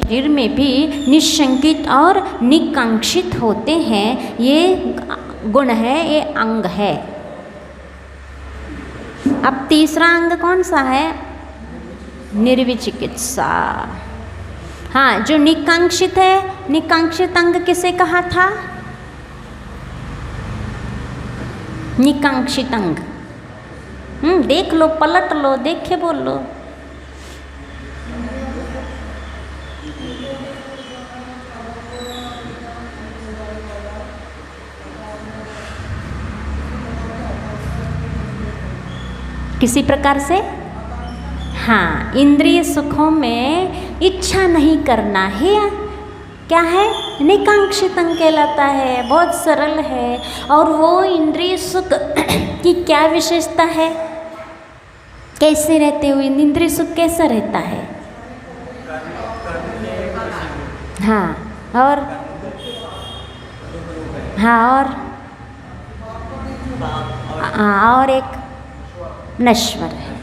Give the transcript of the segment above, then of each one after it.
शरीर में भी निशंकित और निकांक्षित होते हैं। ये गुण है, ये अंग है। अब तीसरा अंग कौन सा है? निर्विचिकित्सा। हाँ, जो निकांक्षित है, निकांक्षित अंग किसे कहा था? निकांक्षित अंग। देख लो, पलट लो, देख के बोल लो। किसी प्रकार से, हाँ, इंद्रिय सुखों में इच्छा नहीं करना है, क्या है? निकांक्षित अंग कहलाता है। बहुत सरल है। और वो इंद्रिय सुख की क्या विशेषता है? कैसे रहते हुए इंद्रिय सुख कैसा रहता है? हाँ, और और एक नश्वर है।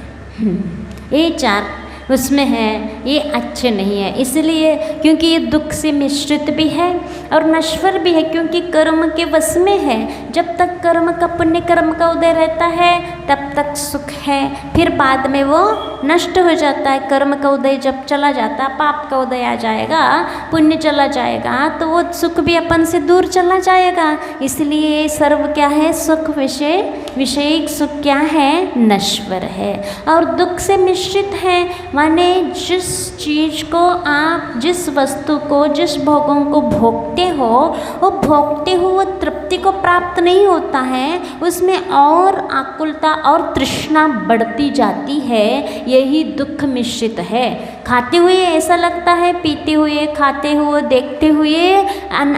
ये चार उसमें है, ये अच्छे नहीं है। इसलिए क्योंकि ये दुख से मिश्रित भी है और नश्वर भी है, क्योंकि कर्म के वश में है। जब तक कर्म का, पुण्य कर्म का उदय रहता है तब तक सुख है, फिर बाद में वो नष्ट हो जाता है। कर्म का उदय जब चला जाता, पाप का उदय आ जाएगा, पुण्य चला जाएगा, तो वो सुख भी अपन से दूर चला जाएगा। इसलिए सर्व क्या है? सुख विषयिक सुख क्या है? नश्वर है। और दुख से मिश्रित है, माने जिस चीज़ को आप, जिस वस्तु को, जिस भोगों को भोगते हो, वो भोगते हुए तृप्ति को प्राप्त नहीं होता है, उसमें और आकुलता और तृष्णा बढ़ती जाती है। यही दुख मिश्रित है। खाते हुए ऐसा लगता है, पीते हुए, खाते हुए, देखते हुए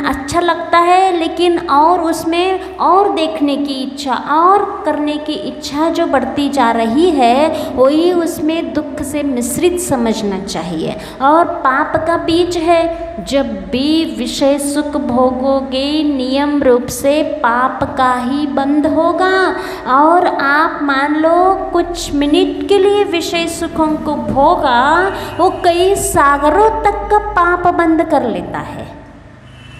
अच्छा लगता है, लेकिन और उसमें और देखने की इच्छा, और करने की इच्छा जो बढ़ती जा रही है, वही उसमें दुख से मिश्रित समझना चाहिए। और पाप का बीज है। जब भी विषय सुख भोगोगे, नियम रूप से पाप का ही बंध होगा। और आप मान लो कुछ मिनट के लिए विषय सुखों को भोगा, वो कई सागरों तक का पाप बंद कर लेता है।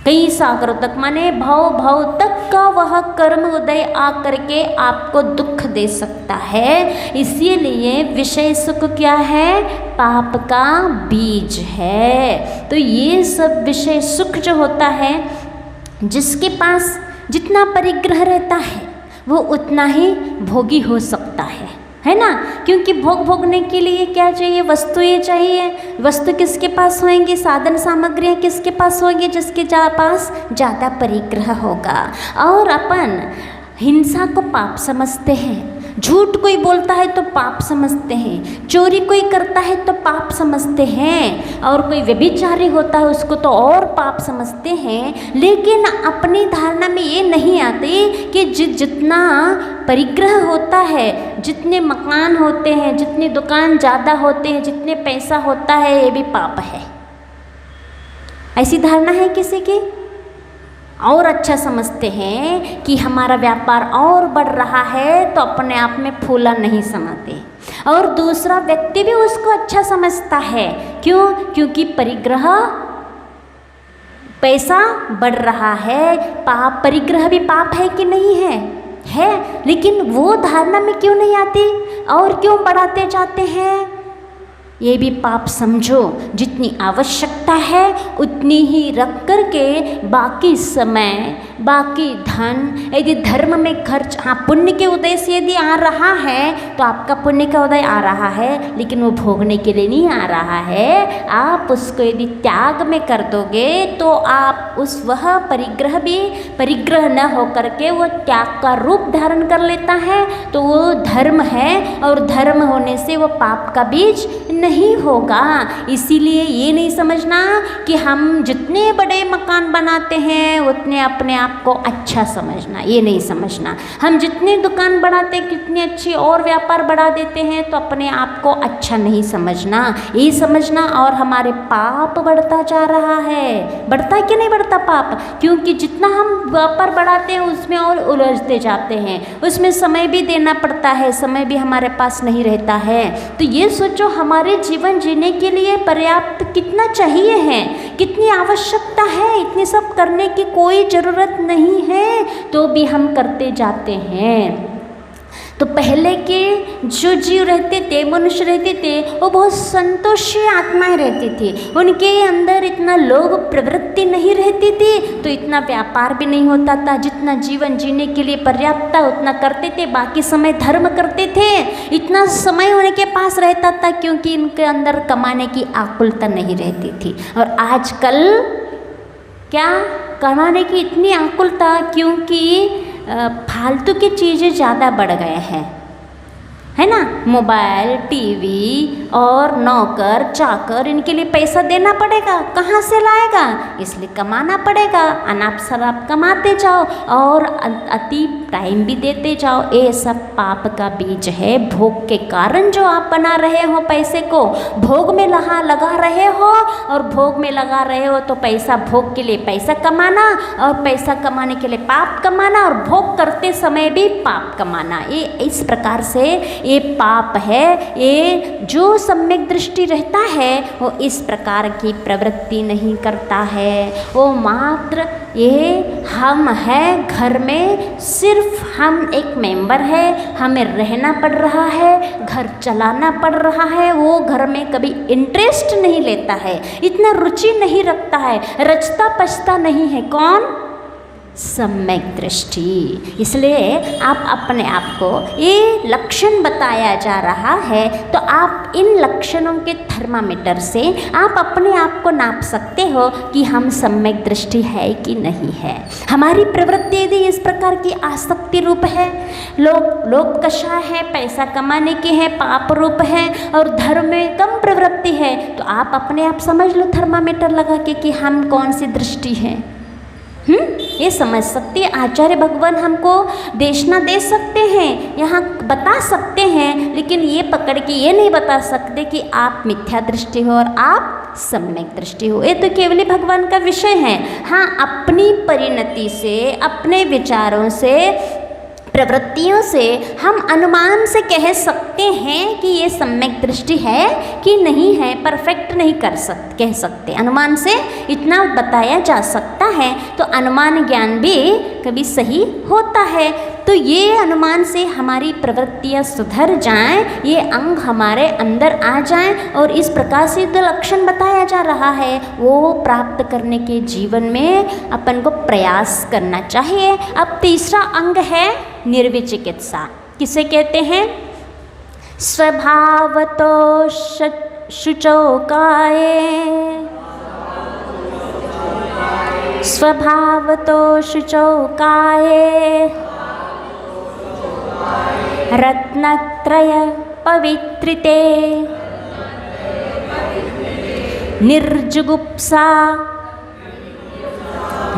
कई सागरों तक, माने भव तक का वह कर्म उदय आकर के आपको दुख दे सकता है। इसीलिए विषय सुख क्या है? पाप का बीज है। तो ये सब विषय सुख जो होता है, जिसके पास जितना परिग्रह रहता है वो उतना ही भोगी हो सकता है ना? क्योंकि भोगने के लिए क्या चाहिए? वस्तुएं चाहिए। वस्तु किसके पास होंगी? साधन सामग्रियाँ किसके पास होंगी? जिसके पास ज़्यादा परिग्रह होगा। और अपन हिंसा को पाप समझते हैं, झूठ कोई बोलता है तो पाप समझते हैं, चोरी कोई करता है तो पाप समझते हैं, और कोई व्यभिचारी होता है उसको तो और पाप समझते हैं। लेकिन अपनी धारणा में ये नहीं आती कि जितना परिग्रह होता है, जितने मकान होते हैं, जितनी दुकान ज़्यादा होते हैं, जितने पैसा होता है, ये भी पाप है। ऐसी धारणा है किसी की? और अच्छा समझते हैं कि हमारा व्यापार और बढ़ रहा है, तो अपने आप में फूला नहीं समाते। और दूसरा व्यक्ति भी उसको अच्छा समझता है। क्यों? क्योंकि परिग्रह, पैसा बढ़ रहा है। पाप, परिग्रह भी पाप है कि नहीं है? है। लेकिन वो धारणा में क्यों नहीं आती और क्यों बढ़ाते जाते हैं? ये भी पाप समझो। जितनी आवश्यकता है उतनी ही रख कर के बाकी समय, बाकी धन, यदि धर्म में खर्च, हाँ, पुण्य के उदय से यदि आ रहा है तो आपका पुण्य का उदय आ रहा है, लेकिन वो भोगने के लिए नहीं आ रहा है। आप उसको यदि त्याग में कर दोगे तो आप उस, वह परिग्रह भी परिग्रह न हो करके वो त्याग का रूप धारण कर लेता है, तो वो धर्म है। और धर्म होने से वो पाप का बीज नहीं होगा। इसीलिए ये नहीं समझना कि हम जितने बड़े मकान बनाते हैं उतने अपने आप को अच्छा समझना, ये नहीं समझना। हम जितनी दुकान बढ़ाते हैं, कितनी अच्छी और व्यापार बढ़ा देते हैं, तो अपने आप को अच्छा नहीं समझना, ये समझना। और हमारे पाप बढ़ता जा रहा है। बढ़ता है कि नहीं बढ़ता पाप? क्योंकि जितना हम व्यापार बढ़ाते हैं उसमें और उलझते जाते हैं, उसमें समय भी देना पड़ता है, समय भी हमारे पास नहीं रहता है। तो ये सोचो, हमारे हमारे जीवन जीने के लिए पर्याप्त कितना चाहिए है, कितनी आवश्यकता है, इतनी सब करने की कोई ज़रूरत नहीं है, तो भी हम करते जाते हैं। तो पहले के जो जीव रहते थे, मनुष्य रहते थे, वो बहुत संतोषी आत्माएं रहती थी। उनके अंदर इतना लोभ प्रवृत्ति नहीं रहती थी, तो इतना व्यापार भी नहीं होता था। जितना जीवन जीने के लिए पर्याप्त था उतना करते थे, बाकी समय धर्म करते थे। इतना समय उनके पास रहता था क्योंकि इनके अंदर कमाने की आकुलता नहीं रहती थी। और आजकल क्या कमाने की इतनी आकुलता, क्योंकि फालतू की चीज़ें ज़्यादा बढ़ गए हैं, है ना। मोबाइल, टीवी और नौकर चाकर, इनके लिए पैसा देना पड़ेगा, कहाँ से लाएगा, इसलिए कमाना पड़ेगा। अनाप शराब कमाते जाओ और अति टाइम भी देते जाओ। ये सब पाप का बीज है। भोग के कारण जो आप बना रहे हो, पैसे को भोग में लगा रहे हो, और भोग में लगा रहे हो तो पैसा, भोग के लिए पैसा कमाना और पैसा कमाने के लिए पाप कमाना, और भोग करते समय भी पाप कमाना, ये इस प्रकार से ये पाप है। ये जो सम्यक दृष्टि रहता है वो इस प्रकार की प्रवृत्ति नहीं करता है। वो मात्र ये हम है, घर में सिर्फ हम एक मेंबर है, हमें रहना पड़ रहा है, घर चलाना पड़ रहा है। वो घर में कभी इंटरेस्ट नहीं लेता है, इतना रुचि नहीं रखता है, रचता पचता नहीं है। कौन? सम्यक दृष्टि। इसलिए आप अपने आप को ये लक्षण बताया जा रहा है, तो आप इन लक्षणों के थर्मामीटर से आप अपने आप को नाप सकते हो कि हम सम्यक दृष्टि है कि नहीं है। हमारी प्रवृत्ति यदि इस प्रकार की आसक्ति रूप है, लोभ कषाय है, पैसा कमाने की है, पाप रूप है, और धर्म में कम प्रवृत्ति है, तो आप अपने आप समझ लो थर्मामीटर लगा के कि हम कौन सी दृष्टि है। ये समझ सकते हैं। आचार्य भगवान हमको देशना दे सकते हैं, यहाँ बता सकते हैं, लेकिन ये पकड़ के ये नहीं बता सकते कि आप मिथ्या दृष्टि हो और आप सम्यक दृष्टि हो। ये तो केवल ही भगवान का विषय है। हाँ, अपनी परिणति से, अपने विचारों से, प्रवृत्तियों से हम अनुमान से कह सकते हैं कि ये सम्यक दृष्टि है कि नहीं है। परफेक्ट नहीं कह सकते, अनुमान से इतना बताया जा सकता है। तो अनुमान ज्ञान भी कभी सही होता है। तो ये अनुमान से हमारी प्रवृत्तियाँ सुधर जाएं, ये अंग हमारे अंदर आ जाएं, और इस प्रकार से जो लक्षण बताया जा रहा है वो प्राप्त करने के जीवन में अपन को प्रयास करना चाहिए। अब तीसरा अंग है निर्विचिकित्सा। किसे कहते हैं? स्वभावतो शुचौ काये, स्वभावतो शुचौ काये, रत्नत्रय पवित्रिते, निर्जुगुप्सा,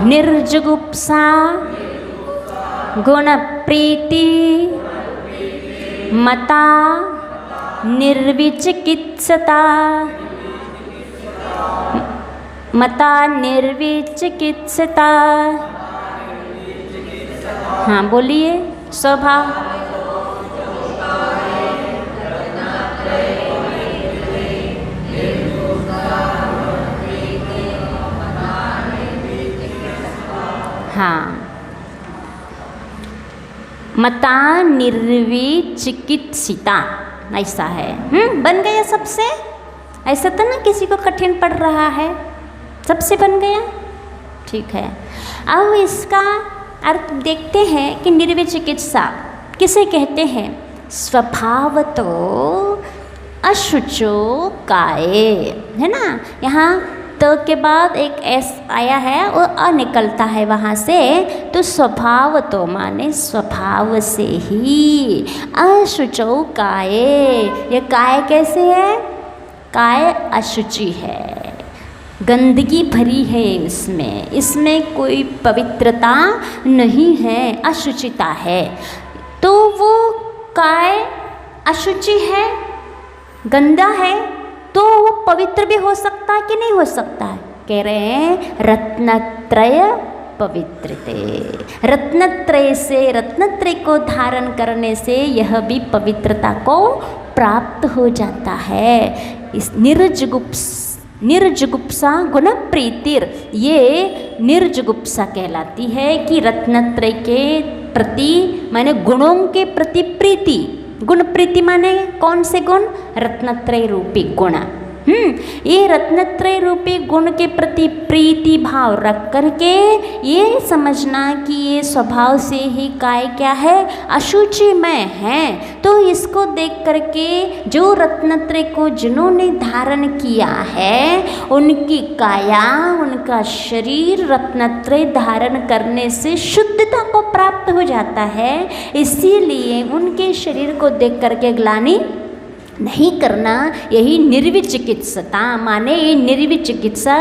निर्जुगुप्सा, गुणप्रीति, मता, निर्विचिकित्सता, मता निर्विचिकित्सता। हाँ बोलिए। स्वभाव, हाँ, मता निर्विचिकित्सिता, ऐसा है। बन गया सबसे? ऐसा तो ना किसी को कठिन पड़ रहा है, सबसे बन गया? ठीक है। अब इसका अर्थ देखते हैं कि निर्विचिकित्सा किसे कहते हैं? स्वभावतो अशुचो काये, है ना। यहाँ तो के बाद एक एस आया है, वो अ निकलता है वहाँ से। तो स्वभाव तो माने स्वभाव से ही। अशुचौ काये, ये काय कैसे है? काय अशुचि है, गंदगी भरी है इसमें, इसमें कोई पवित्रता नहीं है, अशुचिता है। तो वो काय अशुचि है, गंदा है, तो वो पवित्र भी हो सकता है कि नहीं हो सकता है? कह रहे हैं रत्नत्रय पवित्रते। रत्नत्रय से, रत्नत्रय को धारण करने से यह भी पवित्रता को प्राप्त हो जाता है। इस निर्जुगुप्सा गुण प्रीतिर, ये निर्जुगुप्सा कहलाती है कि रत्नत्रय के प्रति माने गुणों के प्रति प्रीति। गुण प्रीति माने कौन से गुण? रत्नत्रय रूपी गुण। ये रत्नत्रय रूपी गुण के प्रति प्रीति भाव रख करके ये समझना कि ये स्वभाव से ही काय क्या है? अशुचिमय है। तो इसको देख करके जो रत्नत्रय को जिन्होंने धारण किया है उनकी काया, उनका शरीर रत्नत्रय धारण करने से शुद्धता को प्राप्त हो जाता है। इसीलिए उनके शरीर को देख करके ग्लानि नहीं करना, यही निर्विचिकित्सता माने, ये निर्विचिकित्सा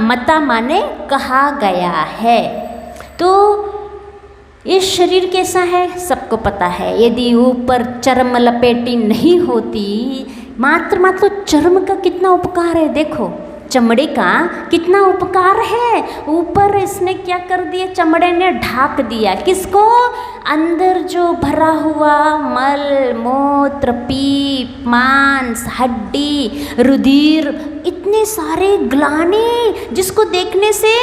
मता माने कहा गया है। तो ये शरीर कैसा है सबको पता है। यदि ऊपर चर्म लपेटी नहीं होती, मात्र चर्म का कितना उपकार है, देखो चमड़े का कितना उपकार है। ऊपर इसने क्या कर दिया? चमड़े ने ढाक दिया किसको? अंदर जो भरा हुआ मल मूत्र पीप मांस हड्डी रुधिर इतने सारे ग्लानि, जिसको देखने से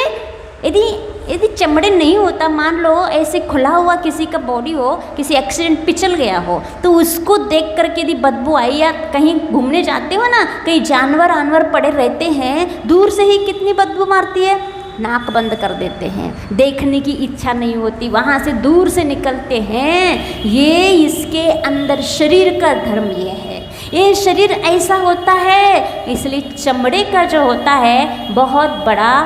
यदि चमड़े नहीं होता, मान लो ऐसे खुला हुआ किसी का बॉडी हो, किसी एक्सीडेंट पिचल गया हो, तो उसको देख करके यदि बदबू आई, या कहीं घूमने जाते हो ना, कहीं जानवर पड़े रहते हैं, दूर से ही कितनी बदबू मारती है, नाक बंद कर देते हैं, देखने की इच्छा नहीं होती, वहाँ से दूर से निकलते हैं। ये इसके अंदर शरीर का धर्म ये है, ये शरीर ऐसा होता है। इसलिए चमड़े का जो होता है बहुत बड़ा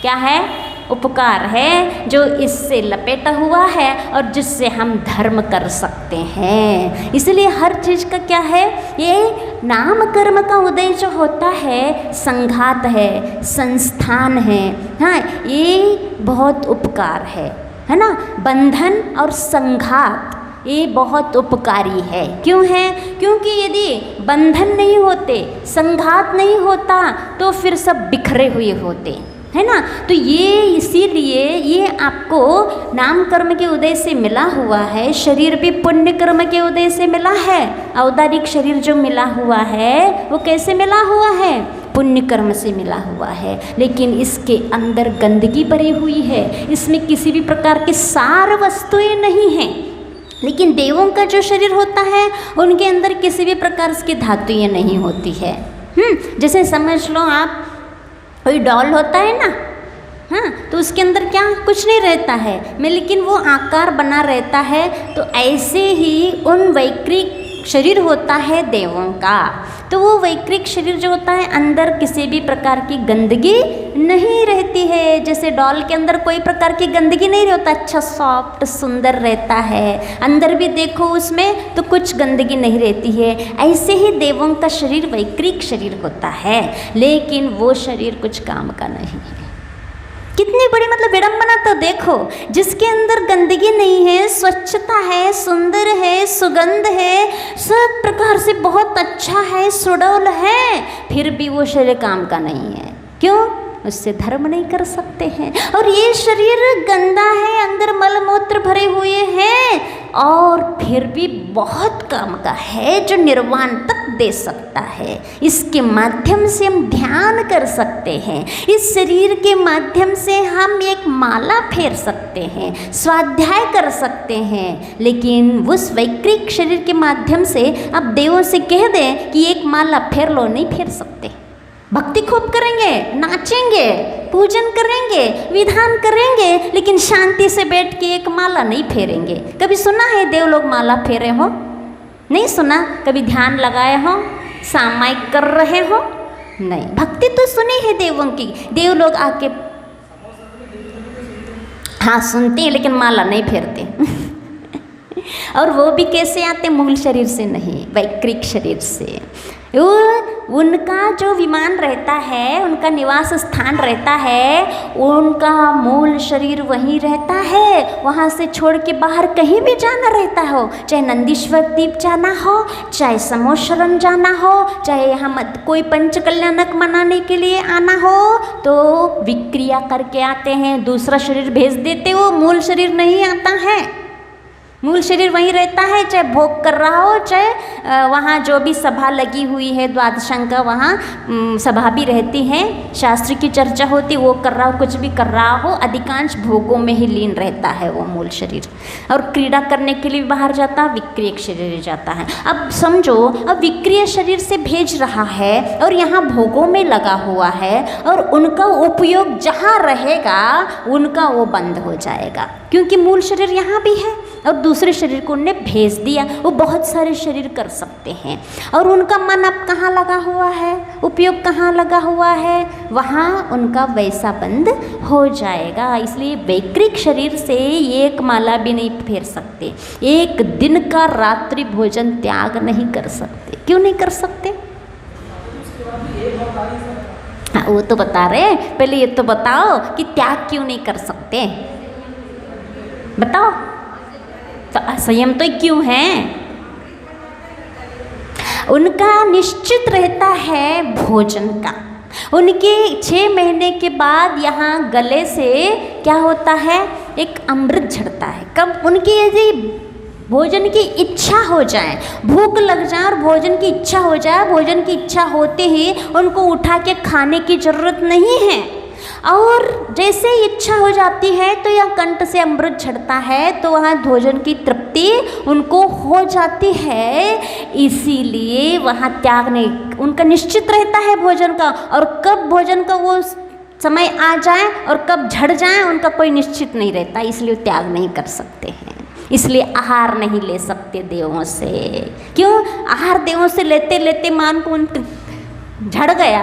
क्या है? उपकार है, जो इससे लपेटा हुआ है और जिससे हम धर्म कर सकते हैं। इसलिए हर चीज़ का क्या है? ये नाम कर्म का उदय जो होता है संघात है, संस्थान है। हाँ, ये बहुत उपकार है ना। बंधन और संघात ये बहुत उपकारी है। क्यों है? क्योंकि यदि बंधन नहीं होते, संघात नहीं होता, तो फिर सब बिखरे हुए होते, है ना। तो ये इसीलिए ये आपको नाम कर्म के उदय से मिला हुआ है, शरीर भी पुण्य कर्म के उदय से मिला है। औदारिक शरीर जो मिला हुआ है वो कैसे मिला हुआ है? पुण्य कर्म से मिला हुआ है। लेकिन इसके अंदर गंदगी भरी हुई है, इसमें किसी भी प्रकार की सार वस्तुएं नहीं हैं। लेकिन देवों का जो शरीर होता है उनके अंदर किसी भी प्रकार की धातुएं नहीं होती है। जैसे समझ लो आप कोई डॉल होता है ना, हाँ, तो उसके अंदर क्या कुछ नहीं रहता है में, लेकिन वो आकार बना रहता है। तो ऐसे ही उन वैक्रिक शरीर होता है देवों का। तो वो वैक्रिक शरीर जो होता है अंदर किसी भी प्रकार की गंदगी नहीं रहती है। जैसे डॉल के अंदर कोई प्रकार की गंदगी नहीं रहता, अच्छा सॉफ्ट सुंदर रहता है, अंदर भी देखो उसमें तो कुछ गंदगी नहीं रहती है। ऐसे ही देवों का शरीर वैक्रिक शरीर होता है, लेकिन वो शरीर कुछ काम का नहीं है। कितनी बड़ी मतलब विडंबना, तो देखो जिसके अंदर गंदगी नहीं है, स्वच्छता है, सुंदर है, सुगंध है, सब प्रकार से बहुत अच्छा है, सुडौल है, फिर भी वो शरीर काम का नहीं है। क्यों? उससे धर्म नहीं कर सकते हैं। और ये शरीर गंदा है, अंदर मल मूत्र भरे हुए हैं, और फिर भी बहुत काम का है, जो निर्वाण तक दे सकता है। इसके माध्यम से हम ध्यान कर सकते हैं, इस शरीर के माध्यम से हम एक माला फेर सकते हैं, स्वाध्याय कर सकते हैं। लेकिन उस वैक्रिक शरीर के माध्यम से अब देवों से कह दें कि एक माला फेर लो, नहीं फेर सकते। भक्ति खूब करेंगे, नाचेंगे, पूजन करेंगे, विधान करेंगे, लेकिन शांति से बैठ के एक माला नहीं फेरेंगे। कभी सुना है देव लोग माला फेरे हो? नहीं सुना। कभी ध्यान लगाए हो, सामायिक कर रहे हो? नहीं। भक्ति तो सुनी है देवों की, देव लोग आके हाँ सुनते हैं, लेकिन माला नहीं फेरते। और वो भी कैसे आते? मूल शरीर से नहीं, वैक्रिक शरीर से। उनका जो विमान रहता है, उनका निवास स्थान रहता है, उनका मूल शरीर वहीं रहता है। वहाँ से छोड़ के बाहर कहीं भी जाना रहता हो, चाहे नंदीश्वर द्वीप जाना हो, चाहे समोशरण जाना हो, चाहे यहाँ कोई पंच कल्याणक मनाने के लिए आना हो, तो विक्रिया करके आते हैं, दूसरा शरीर भेज देते हो, मूल शरीर नहीं आता है। मूल शरीर वहीं रहता है, चाहे भोग कर रहा हो, चाहे वहाँ जो भी सभा लगी हुई है द्वादशांका, वहाँ सभा भी रहती है, शास्त्र की चर्चा होती, वो कर रहा हो, कुछ भी कर रहा हो, अधिकांश भोगों में ही लीन रहता है वो मूल शरीर। और क्रीड़ा करने के लिए बाहर जाता है, विक्रिय शरीर जाता है। अब समझो, अब विक्रिय शरीर से भेज रहा है और यहाँ भोगों में लगा हुआ है, और उनका उपयोग जहाँ रहेगा उनका वो बंद हो जाएगा, क्योंकि मूल शरीर यहाँ भी है और दूसरे शरीर को उनने भेज दिया। वो बहुत सारे शरीर कर सकते हैं और उनका मन अब कहाँ लगा हुआ है, उपयोग कहाँ लगा हुआ है, वहाँ उनका वैसा बंद हो जाएगा। इसलिए वैक्रिक शरीर से एक माला भी नहीं फेर सकते, एक दिन का रात्रि भोजन त्याग नहीं कर सकते। क्यों नहीं कर सकते? हाँ, वो तो बता रहे, पहले ये तो बताओ कि त्याग क्यों नहीं कर सकते, बताओ तो। असंयम तो क्यों है? उनका निश्चित रहता है भोजन का। उनके 6 महीने के बाद यहाँ गले से क्या होता है, एक अमृत झड़ता है। कब? उनकी यदि भोजन की इच्छा हो जाए, भूख लग जाए और भोजन की इच्छा हो जाए, भोजन की इच्छा होते ही उनको उठा के खाने की जरूरत नहीं है। और जैसे इच्छा हो जाती है तो यह कंठ से अमृत झड़ता है, तो वहाँ भोजन की तृप्ति उनको हो जाती है। इसीलिए वहाँ त्याग नहीं, उनका निश्चित रहता है भोजन का, और कब भोजन का वो समय आ जाए और कब झड़ जाए उनका कोई निश्चित नहीं रहता, इसलिए त्याग नहीं कर सकते हैं। इसलिए आहार नहीं ले सकते देवों से। क्यों? आहार देवों से लेते लेते मान को उन झड़ गया,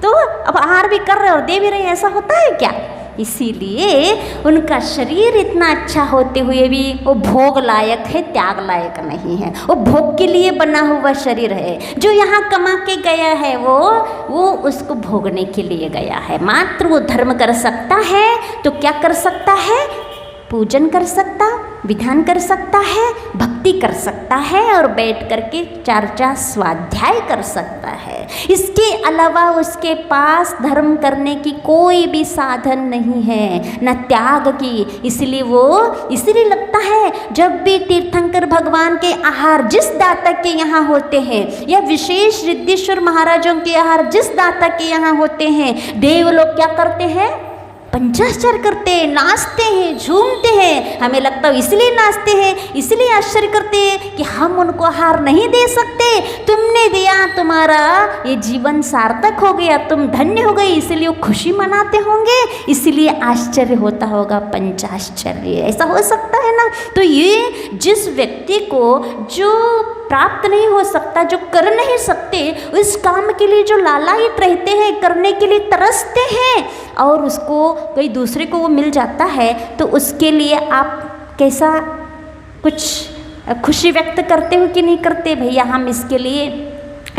तो अब आहार भी कर रहे और दे भी रहे, ऐसा होता है क्या? इसीलिए उनका शरीर इतना अच्छा होते हुए भी वो भोग लायक है, त्याग लायक नहीं है। वो भोग के लिए बना हुआ शरीर है। जो यहाँ कमा के गया है वो उसको भोगने के लिए गया है। मात्र वो धर्म कर सकता है तो क्या कर सकता है? पूजन कर सकता, विधान कर सकता है, भक्ति कर सकता है और बैठ करके चर्चा स्वाध्याय कर सकता है। इसके अलावा उसके पास धर्म करने की कोई भी साधन नहीं है, न त्याग की। इसलिए लगता है जब भी तीर्थंकर भगवान के आहार जिस दाता के यहाँ होते हैं, या विशेष रिद्धेश्वर महाराजों के आहार जिस दाता के यहाँ होते हैं, देव लोग क्या करते हैं? पंचाश्चर करते हैं, नाचते हैं, झूमते हैं। हमें लगता है इसलिए नाचते हैं, इसलिए आश्चर्य करते हैं कि हम उनको आहार नहीं दे सकते। तुमने दिया, तुम्हारा ये जीवन सार्थक हो गया, तुम धन्य हो गए, इसलिए वो खुशी मनाते होंगे, इसलिए आश्चर्य होता होगा, पंचाश्चर्य। ऐसा हो सकता है ना? तो ये जिस व्यक्ति को जो प्राप्त नहीं हो सकता, जो कर नहीं सकते, उस काम के लिए जो लालायित रहते हैं, करने के लिए तरसते हैं, और उसको कोई दूसरे को वो मिल जाता है, तो उसके लिए आप कैसा कुछ खुशी व्यक्त करते हो कि नहीं करते? भैया हम इसके लिए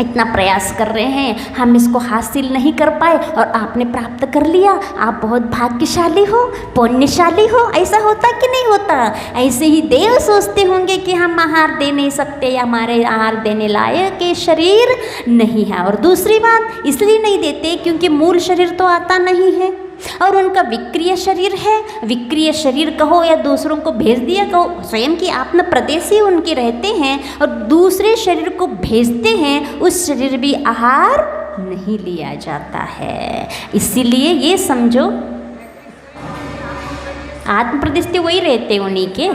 इतना प्रयास कर रहे हैं, हम इसको हासिल नहीं कर पाए और आपने प्राप्त कर लिया, आप बहुत भाग्यशाली हो, पुण्यशाली हो। ऐसा होता कि नहीं होता? ऐसे ही देव सोचते होंगे कि हम आहार दे नहीं सकते, या हमारे आहार देने लायक ये शरीर नहीं है। और दूसरी बात इसलिए नहीं देते क्योंकि मूल शरीर तो आता नहीं है, और उनका विक्रिय शरीर है। विक्रिय शरीर कहो या दूसरों को भेज दिया कहो, स्वयं की आत्म प्रदेशी उनके रहते हैं और दूसरे शरीर को भेजते हैं, उस शरीर भी आहार नहीं लिया जाता है। इसीलिए ये समझो, आत्म प्रदेश वही रहते उन्हीं के।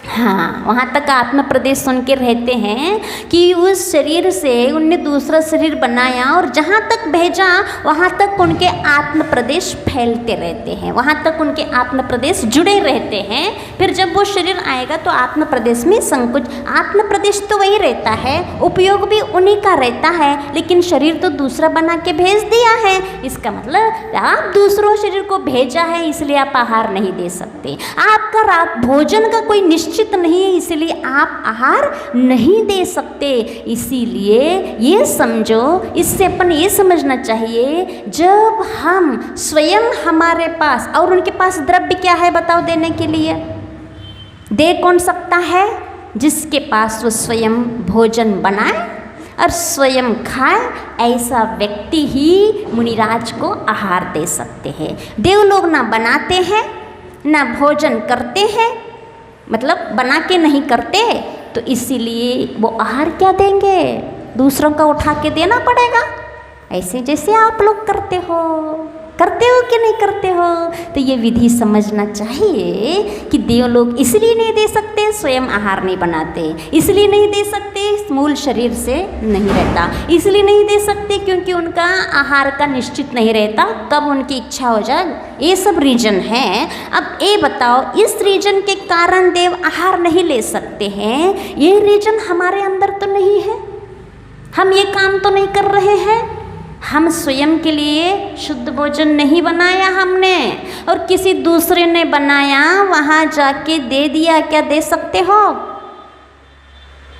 हाँ, वहाँ तक आत्म प्रदेश सुन के रहते हैं कि उस शरीर से उनने दूसरा शरीर बनाया और जहाँ तक भेजा वहाँ तक उनके आत्म प्रदेश फैलते रहते हैं, वहाँ तक उनके आत्म प्रदेश जुड़े रहते हैं। फिर जब वो शरीर आएगा तो आत्म प्रदेश में संकुच, आत्म प्रदेश तो वही रहता है, उपयोग भी उन्हीं का रहता है, लेकिन शरीर तो दूसरा बना के भेज दिया है। इसका मतलब आप दूसरों शरीर को भेजा है, इसलिए आप आहार नहीं दे सकते। आपका रात भोजन का कोई निश्चित नहीं है, इसलिए आप आहार नहीं दे सकते। इसीलिए ये समझो, इससे अपन ये समझना चाहिए, जब हम स्वयं हमारे पास, और उनके पास द्रव्य क्या है बताओ देने के लिए? दे कौन सकता है? जिसके पास वो स्वयं भोजन बनाए और स्वयं खाए, ऐसा व्यक्ति ही मुनिराज को आहार दे सकते हैं। देव लोग ना बनाते हैं, ना भोजन करते हैं, मतलब बना के नहीं करते, तो इसीलिए वो आहार क्या देंगे, दूसरों का उठा के देना पड़ेगा। ऐसे जैसे आप लोग करते हो कि नहीं करते हो। तो ये विधि समझना चाहिए कि देव लोग इसलिए नहीं दे सकते, स्वयं आहार नहीं बनाते, इसलिए नहीं दे सकते, मूल शरीर से नहीं रहता, इसलिए नहीं दे सकते क्योंकि उनका आहार का निश्चित नहीं रहता, कब उनकी इच्छा हो जाए, ये सब रीजन है। अब ये बताओ, इस रीजन के कारण देव आहार नहीं ले सकते हैं, ये रीजन हमारे अंदर तो नहीं है, हम ये काम तो नहीं कर रहे हैं, हम स्वयं के लिए शुद्ध भोजन नहीं बनाया हमने, और किसी दूसरे ने बनाया, वहाँ जाके दे दिया, क्या दे सकते हो?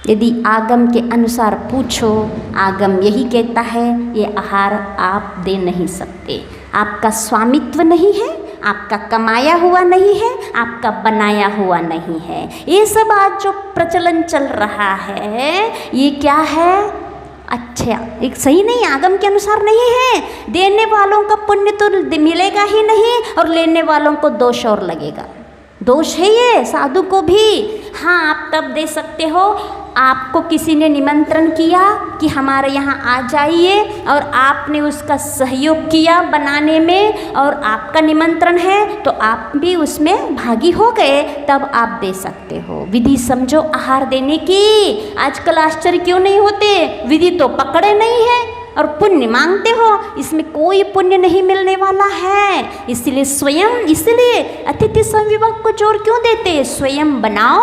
यदि आगम के अनुसार पूछो, आगम यही कहता है, ये आहार आप दे नहीं सकते, आपका स्वामित्व नहीं है, आपका कमाया हुआ नहीं है, आपका बनाया हुआ नहीं है। ये सब आज जो प्रचलन चल रहा है, ये क्या है? अच्छा, एक सही नहीं, आगम के अनुसार नहीं है। देने वालों का पुण्य तो मिलेगा ही नहीं, और लेने वालों को दोष और लगेगा। दोष है ये साधु को भी। हाँ, आप तब दे सकते हो, आपको किसी ने निमंत्रण किया कि हमारे यहाँ आ जाइए, और आपने उसका सहयोग किया बनाने में, और आपका निमंत्रण है तो आप भी उसमें भागी हो गए, तब आप दे सकते हो। विधि समझो आहार देने की। आजकल आश्चर्य क्यों नहीं होते, विधि तो पकड़े नहीं है और पुण्य मांगते हो, इसमें कोई पुण्य नहीं मिलने वाला है। इसलिए स्वयं, इसलिए अतिथि संविभाग को जोर क्यों देते? स्वयं बनाओ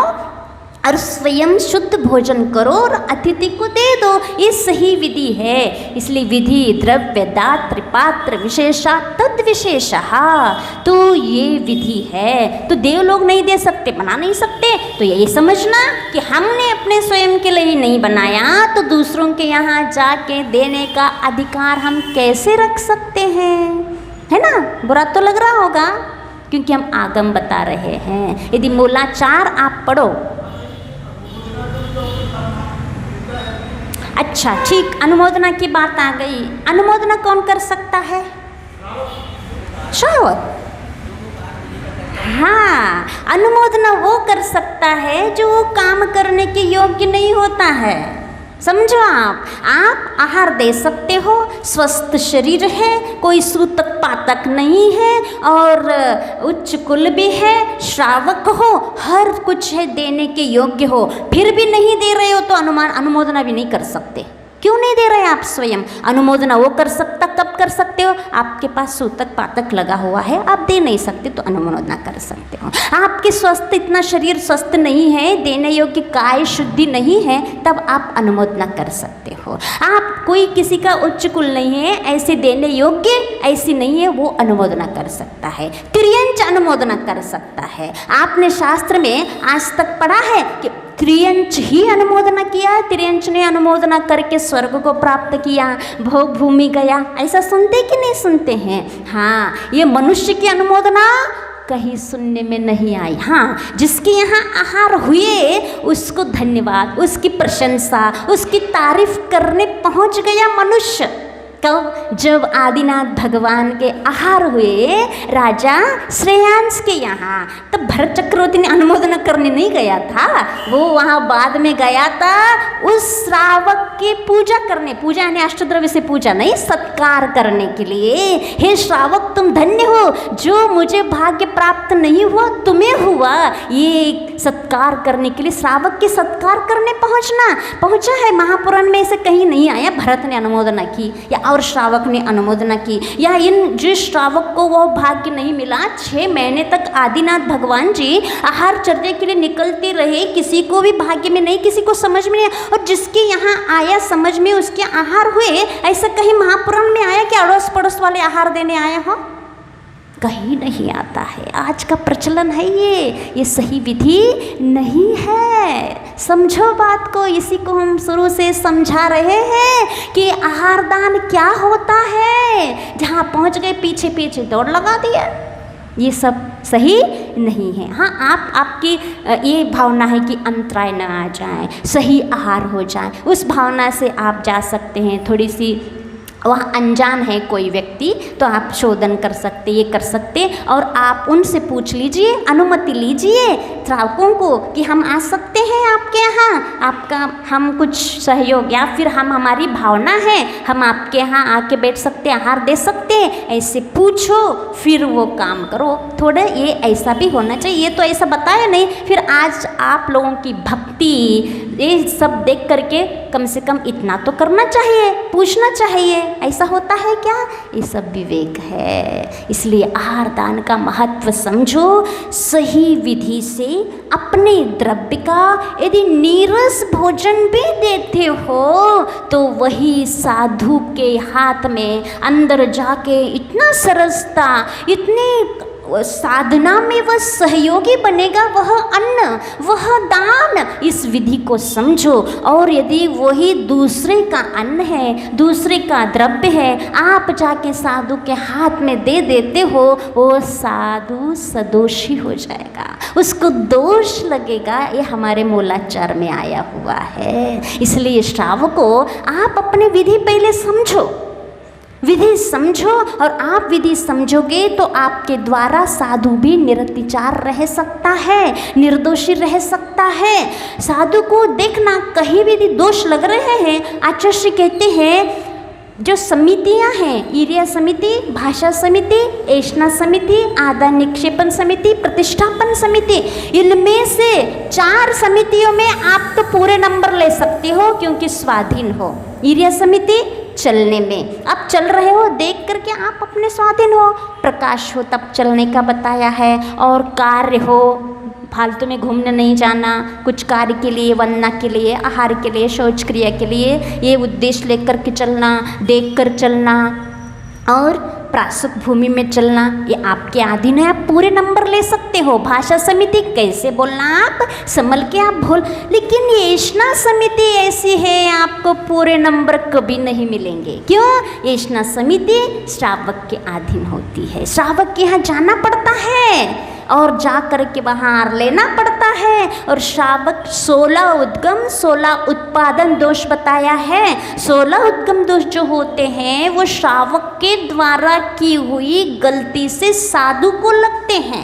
और स्वयं शुद्ध भोजन करो और अतिथि को दे दो, ये सही विधि है। इसलिए विधि द्रव्य दात्र पात्र विशेषा तद विशेषः, तो ये विधि है। तो देव लोग नहीं दे सकते, बना नहीं सकते, तो यही समझना कि हमने अपने स्वयं के लिए नहीं बनाया, तो दूसरों के यहाँ जाके देने का अधिकार हम कैसे रख सकते हैं? है ना, बुरा तो लग रहा होगा, क्योंकि हम आगम बता रहे हैं। यदि मूलाचार आप पढ़ो, अच्छा ठीक, अनुमोदना की बात आ गई। अनुमोदना कौन कर सकता है? श्रावक। हाँ, अनुमोदना वो कर सकता है जो वो काम करने के योग्य नहीं होता है। समझो, आप आहार दे सकते हो, स्वस्थ शरीर है, कोई सूतक पातक नहीं है, और उच्च कुल भी है, श्रावक हो, हर कुछ है, देने के योग्य हो, फिर भी नहीं दे रहे हो तो अनुमोदना भी नहीं कर सकते। क्यों नहीं दे रहे आप स्वयं? अनुमोदना वो कर सकता, कब कर सकते हो? आपके पास सूतक पातक लगा हुआ है, आप दे नहीं सकते, तो अनुमोदना कर सकते हो। आपके स्वस्थ, इतना शरीर स्वस्थ नहीं है, देने योग्य काय शुद्धि नहीं है, तब आप अनुमोदना कर सकते हो। आप कोई किसी का उच्च कुल नहीं है, ऐसे देने योग्य ऐसी नहीं है, वो अनुमोदना कर सकता है। त्रियंच अनुमोदना कर सकता है। आपने शास्त्र में आज तक पढ़ा है कि त्रियंच ही अनुमोदना किया, त्रियंच ने अनुमोदना करके स्वर्ग को प्राप्त किया, भोग भूमि गया, ऐसा सुनते कि नहीं सुनते हैं? हाँ, ये मनुष्य की अनुमोदना कहीं सुनने में नहीं आई। हाँ, जिसके यहाँ आहार हुए उसको धन्यवाद, उसकी प्रशंसा, उसकी तारीफ करने पहुँच गया मनुष्य। कब? जब आदिनाथ भगवान के आहार हुए राजा श्रेयांश के यहाँ, तब भरत चक्रवर्ती ने अनुमोदना करने नहीं गया था, वो वहाँ बाद में गया था उस श्रावक की पूजा करने। पूजा यानी अष्टद्रव्य से पूजा नहीं, सत्कार करने के लिए। हे श्रावक, तुम धन्य हो, जो मुझे भाग्य प्राप्त नहीं हुआ तुम्हें हुआ। ये सत्कार करने के लिए श्रावक के सत्कार करने पहुँचा है। महापुराण में ऐसे कहीं नहीं आया भरत ने अनुमोदना की या और श्रावक ने अनुमोदना की, या इन जिस श्रावक को वो भाग्य नहीं मिला, 6 महीने तक आदिनाथ भगवान जी आहार चर्चा के लिए निकलते रहे, किसी को भी भाग्य में नहीं, किसी को समझ में नहीं, और जिसके यहाँ आया समझ में उसके आहार हुए। ऐसा कहीं महापुराण में आया कि अड़ोस पड़ोस वाले आहार देने आए हो? कहीं नहीं आता है। आज का प्रचलन है ये सही विधि नहीं है। समझो बात को, इसी को हम शुरू से समझा रहे हैं कि आहार दान क्या होता है। जहाँ पहुँच गए पीछे पीछे दौड़ लगा दिया, ये सब सही नहीं है। हाँ, आपकी ये भावना है कि अंतराय न आ जाए, सही आहार हो जाए, उस भावना से आप जा सकते हैं। थोड़ी सी वह अनजान है कोई व्यक्ति, तो आप शोधन कर सकते, ये कर सकते, और आप उनसे पूछ लीजिए, अनुमति लीजिए श्रावकों को कि हम आ सकते हैं आपके यहाँ, आपका हम कुछ सहयोग, या फिर हमारी भावना है हम आपके यहाँ आके बैठ सकते, आहार दे सकते, ऐसे पूछो फिर वो काम करो। थोड़ा ये ऐसा भी होना चाहिए, ये तो ऐसा बताया नहीं, फिर आज आप लोगों की भक्ति ये सब देख करके कम से कम इतना तो करना चाहिए, पूछना चाहिए, ऐसा होता है क्या? ये सब विवेक है। इसलिए आहार दान का महत्व समझो, सही विधि से अपने द्रव्य का यदि नीरस भोजन भी देते हो तो वही साधु के हाथ में अंदर जाके इतना सरसता, इतनी साधना में वह सहयोगी बनेगा, वह अन्न, वह दान। इस विधि को समझो, और यदि वही दूसरे का अन्न है, दूसरे का द्रव्य है, आप जाके साधु के हाथ में दे देते हो, वो साधु सदोषी हो जाएगा, उसको दोष लगेगा। ये हमारे मूलाचार में आया हुआ है। इसलिए श्रावकों, आप अपनी विधि पहले समझो, विधि समझो, और आप विधि समझोगे तो आपके द्वारा साधु भी निरतिचार रह सकता है, निर्दोषी रह सकता है। साधु को देखना कहीं भी दोष लग रहे हैं, आचार्य कहते हैं जो समितियां हैं, ईर्या समिति, भाषा समिति, ऐष्णा समिति, आदान निक्षेपण समिति, प्रतिष्ठापन समिति, इनमें से 4 समितियों में आप तो पूरे नंबर ले सकते हो क्योंकि स्वाधीन हो। ईर्या समिति चलने में, आप चल रहे हो देख करके आप अपने स्वाधीन हो, प्रकाश हो तब चलने का बताया है, और कार्य हो, फालतू में घूमने नहीं जाना, कुछ कार्य के लिए, वंदना के लिए, आहार के लिए, शौच क्रिया के लिए, ये उद्देश्य लेकर के चलना, देख कर चलना, और प्रासुक भूमि में चलना, ये आपके अधीन है, आप पूरे नंबर ले सकते हो। भाषा समिति कैसे बोलना, आप संभल के आप बोल, लेकिन ये ऐष्णा समिति ऐसी है आपको पूरे नंबर कभी नहीं मिलेंगे। क्यों? ऐष्णा समिति श्रावक के अधीन होती है, श्रावक के यहाँ जाना पड़ता है और जा कर के बाहर लेना पड़ता है। और श्रावक 16 उद्गम 16 उत्पादन दोष बताया है। 16 उद्गम दोष जो होते हैं वो श्रावक के द्वारा की हुई गलती से साधु को लगते हैं।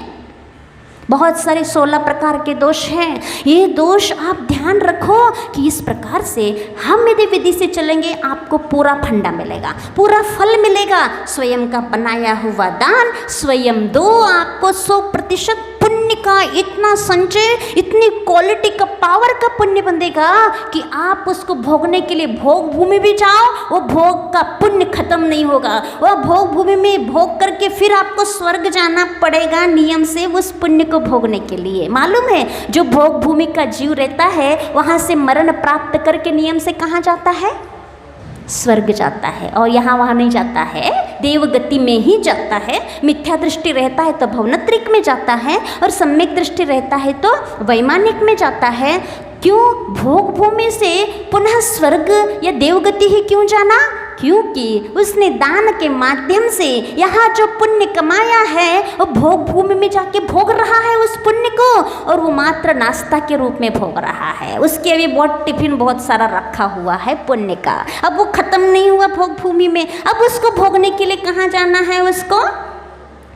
बहुत सारे 16 प्रकार के दोष हैं। ये दोष आप ध्यान रखो कि इस प्रकार से हम यदि विधि से चलेंगे आपको पूरा फंडा मिलेगा, पूरा फल मिलेगा। स्वयं का बनाया हुआ दान स्वयं दो, आपको 100% पुण्य का इतना संचय, इतनी क्वालिटी का, पावर का पुण्य बंधेगा कि आप उसको भोगने के लिए भोग भूमि भी जाओ, वो भोग का पुण्य खत्म नहीं होगा। वह भोग भूमि में भोग करके फिर आपको स्वर्ग जाना पड़ेगा नियम से उस पुण्य को भोगने के लिए। मालूम है, जो भोग भूमि का जीव रहता है वहाँ से मरण प्राप्त करके नियम से कहाँ जाता है? स्वर्ग जाता है। और यहाँ वहाँ नहीं जाता है, देवगति में ही जाता है। मिथ्या दृष्टि रहता है तो भवनत्रिक में जाता है, और सम्यक दृष्टि रहता है तो वैमानिक में जाता है। क्यों? भोग भूमि से पुनः स्वर्ग या देवगति ही क्यों जाना? क्योंकि उसने दान के माध्यम से यहाँ जो पुण्य कमाया है वो भोग भूमि में जाके भोग रहा है उस पुण्य को, और वो मात्र नाश्ता के रूप में भोग रहा है। उसके अभी बहुत टिफिन बहुत सारा रखा हुआ है पुण्य का, अब वो खत्म नहीं हुआ भोग भूमि में। अब उसको भोगने के लिए कहाँ जाना है? उसको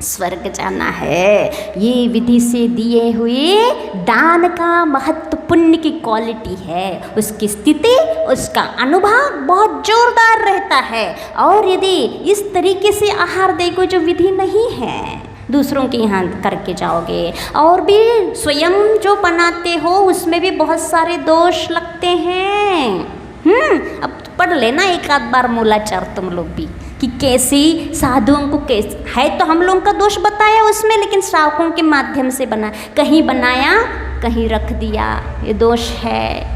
स्वर्ग जाना है। ये विधि से दिए हुए दान का महत्व, पुण्य की क्वालिटी है, उसकी स्थिति, उसका अनुभव बहुत जोरदार रहता है। और यदि इस तरीके से आहार देगो जो विधि नहीं है, दूसरों के यहाँ करके जाओगे, और भी स्वयं जो बनाते हो उसमें भी बहुत सारे दोष लगते हैं। अब पढ़ लेना एक आध बार मूलाचार तुम लोग भी, कि कैसी साधुओं को कैसे है, तो हम लोगों का दोष बताया उसमें, लेकिन श्रावकों के माध्यम से बना, कहीं बनाया कहीं रख दिया, ये दोष है।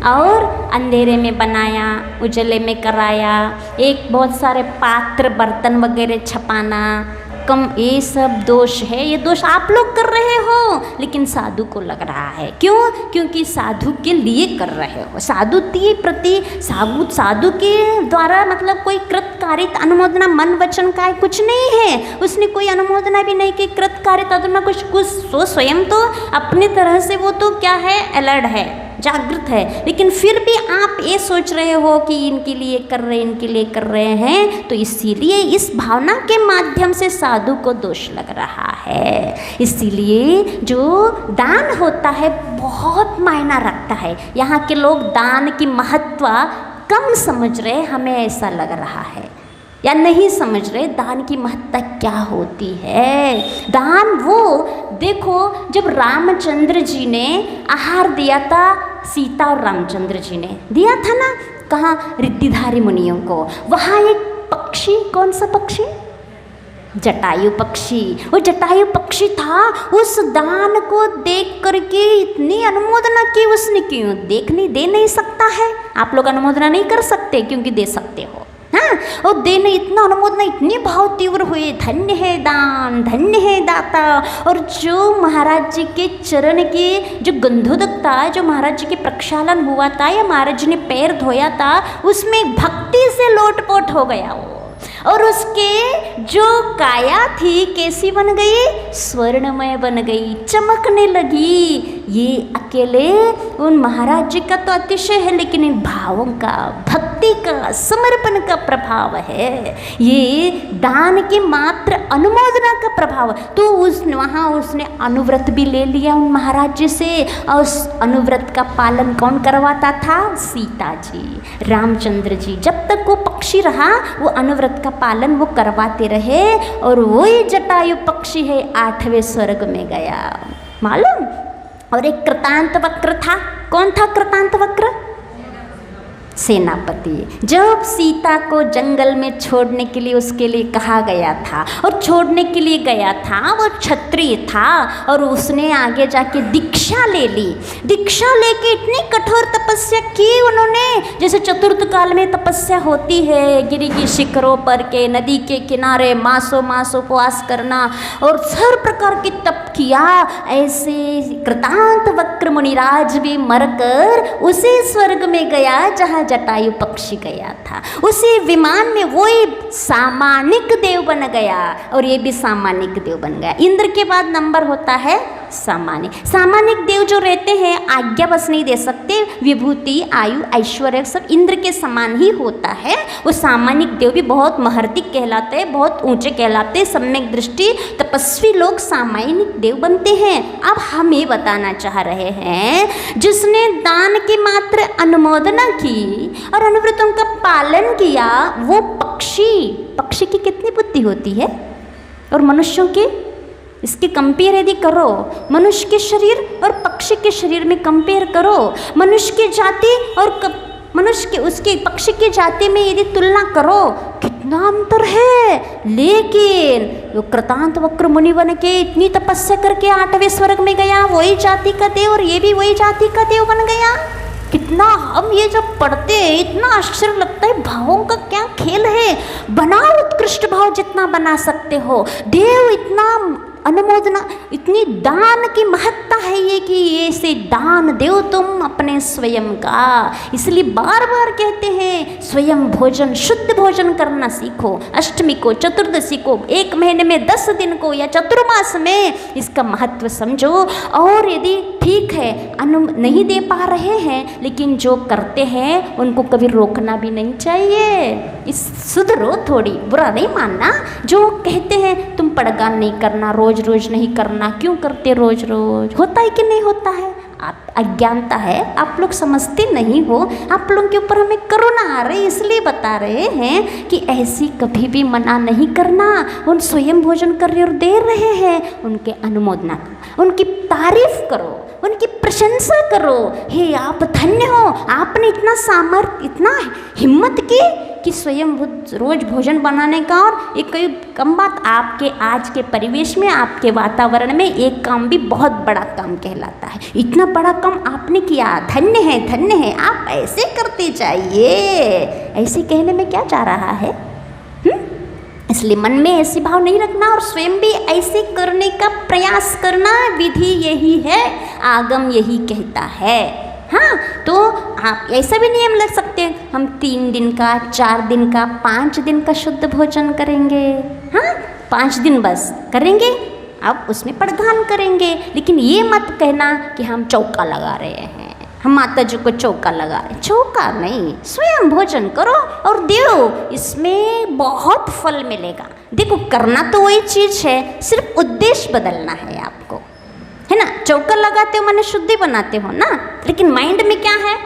और अंधेरे में बनाया, उजले में कराया, एक बहुत सारे पात्र बर्तन वगैरह छपाना, कम, ये सब दोष है। ये दोष आप लोग कर रहे हो, लेकिन साधु को लग रहा है। क्यों? क्योंकि साधु के लिए कर रहे हो, साधु के प्रति, साधु के द्वारा मतलब कोई कृतकारित अनुमोदना मन वचन का कुछ नहीं है। उसने कोई अनुमोदना भी नहीं की, कृतकारित अनुमोदना कुछ वो स्वयं तो अपनी तरह से वो तो क्या है, अलर्ट है, जागृत है, लेकिन फिर भी आप ये सोच रहे हो कि इनके लिए कर रहे, इनके लिए कर रहे हैं, तो इसीलिए इस भावना के माध्यम से साधु को दोष लग रहा है। इसीलिए जो दान होता है बहुत मायना रखता है। यहाँ के लोग दान की महत्व कम समझ रहे, हमें ऐसा लग रहा है, या नहीं समझ रहे दान की महत्ता क्या होती है। दान वो देखो, जब रामचंद्र जी ने आहार दिया था, सीता और रामचंद्र जी ने दिया था ना, कहाँ, रिद्धिधारी मुनियों को, वहाँ एक पक्षी, कौन सा पक्षी, जटायु पक्षी, वो जटायु पक्षी था, उस दान को देख करके इतनी अनुमोदना की उसने। क्यों दे नहीं सकता है, आप लोग अनुमोदना नहीं कर सकते क्योंकि दे सकते हो, हाँ, और देने इतना अनुमोदना, इतनी भाव तीव्र हुए, धन्य है दान, धन्य है दाता। और जो महाराज जी के चरण के जो गंधोदक था, जो महाराज जी के प्रक्षालन हुआ था, या महाराज जी ने पैर धोया था, उसमें भक्ति से लोटपोट हो गया वो। और उसके जो काया थी कैसी बन गई, स्वर्णमय बन गई, चमकने लगी। ये अकेले उन महाराज जी का तो अतिशय है, लेकिन इन भावों का, भक्ति का, समर्पण का प्रभाव है। ये दान के मात्र अनुमोदना का प्रभाव। तो वहाँ उसने अनुव्रत भी ले लिया उन महाराज जी से, और उस अनुव्रत का पालन कौन करवाता था, सीता जी, रामचंद्र जी। जब तक वो पक्षी रहा, वो अनुव्रत का पालन वो करवाते रहे, और वही जटायु पक्षी है 8वें स्वर्ग में गया, मालूम। और एक कृतांत वक्र था, कौन था कृतांत वक्र, सेनापति। जब सीता को जंगल में छोड़ने के लिए उसके लिए कहा गया था, और छोड़ने के लिए गया था, वो क्षत्रिय था, और उसने आगे जाके दीक्षा ले ली। दीक्षा लेके इतनी कठोर तपस्या की उन्होंने, जैसे चतुर्थ काल में तपस्या होती है, गिरी की शिखरों पर के, नदी के किनारे मासों मास उपवास करना, और हर प्रकार की तप किया। ऐसे कृतांत वक्र मुनिराज भी मरकर उसी स्वर्ग में गया जहाँ जटायु पक्षी गया था। उसी विमान में वही सामानिक देव बन गया, और ये भी सामानिक देव बन गया। इंद्र के बाद नंबर होता है सामान्य। सामानिक देव जो रहते हैं आज्ञा बस नहीं दे सकते, विभूति, आयु, ऐश्वर्य सब इंद्र के समान ही होता है। वो सामानिक देव भी बहुत महर्तिक कहलाते हैं, बहुत ऊंचे कहलाते हैं, सम्यक दृष्टि तपस्वी लोग सामान्य देव बनते हैं। अब हम ये बताना चाह रहे हैं, जिसने दान की मात्र अनुमोदना की और अनुव्रतों का पालन किया, वो पक्षी की कितनी बुद्धि होती है, और मनुष्यों की, इसके कंपेयर यदि करो, मनुष्य के शरीर और पक्षी के शरीर में कंपेयर करो, मनुष्य की जाति और मनुष्य के उसके पक्षी की जाति में यदि तुलना करो, कितना अंतर है। लेकिन वो कृतांत वक्र मुनि बन के इतनी तपस्या करके 8वें स्वर्ग में गया, वही जाति का देव, और ये भी वही जाति का देव बन गया। कितना, हम ये जब पढ़ते हैं इतना आश्चर्य लगता है, भावों का क्या खेल है। बनाओ उत्कृष्ट भाव जितना बना सकते हो। देव इतना अनुमोदना, इतनी दान की महत्ता है ये कि ये से दान दो तुम अपने स्वयं का। इसलिए बार बार कहते हैं स्वयं भोजन, शुद्ध भोजन करना सीखो। अष्टमी को, चतुर्दशी को, 1 महीने में 10 दिन को, या चतुर्मास में इसका महत्व समझो। और यदि ठीक है नहीं दे पा रहे हैं, लेकिन जो करते हैं उनको कभी रोकना भी नहीं चाहिए। इस सुधरो थोड़ी, बुरा नहीं मानना। जो कहते हैं तुम पड़गान नहीं करना, रोज रोज नहीं करना, क्यों करते रोज रोज, होता है कि नहीं होता है। आप अज्ञानता है, आप लोग समझते नहीं हो। आप लोगों के ऊपर हमें करुणा आ रही, इसलिए बता रहे हैं कि ऐसी कभी भी मना नहीं करना। उन स्वयं भोजन कर रहे और दे रहे हैं, उनके अनुमोदना करो, उनकी तारीफ करो, उनकी प्रशंसा करो। हे आप धन्य हो, आपने इतना सामर्थ्य, इतना हिम्मत की कि स्वयं रोज भोजन बनाने का। और एक कोई कम बात, आपके आज के परिवेश में, आपके वातावरण में एक काम भी बहुत बड़ा काम कहलाता है। इतना बड़ा काम आपने किया, धन्य है, धन्य है, आप ऐसे करते जाइए। ऐसे कहने में क्या जा रहा है? इसलिए मन में ऐसी भाव नहीं रखना, और स्वयं भी ऐसे करने का प्रयास करना। विधि यही है, आगम यही कहता है। हाँ, तो आप ऐसा भी नियम लग सकते हैं, हम 3 दिन का, 4 दिन का, 5 दिन का शुद्ध भोजन करेंगे। हाँ, 5 दिन बस करेंगे, अब उसमें पड़गान करेंगे। लेकिन ये मत कहना कि हम चौका लगा रहे हैं, हम माता जी को चौका लगा रहे, चौका नहीं, स्वयं भोजन करो और दो, इसमें बहुत फल मिलेगा। देखो करना तो वही चीज़ है, सिर्फ उद्देश्य बदलना है आपको, है ना। चौका लगाते हो माने शुद्धि बनाते हो ना, लेकिन माइंड में क्या है,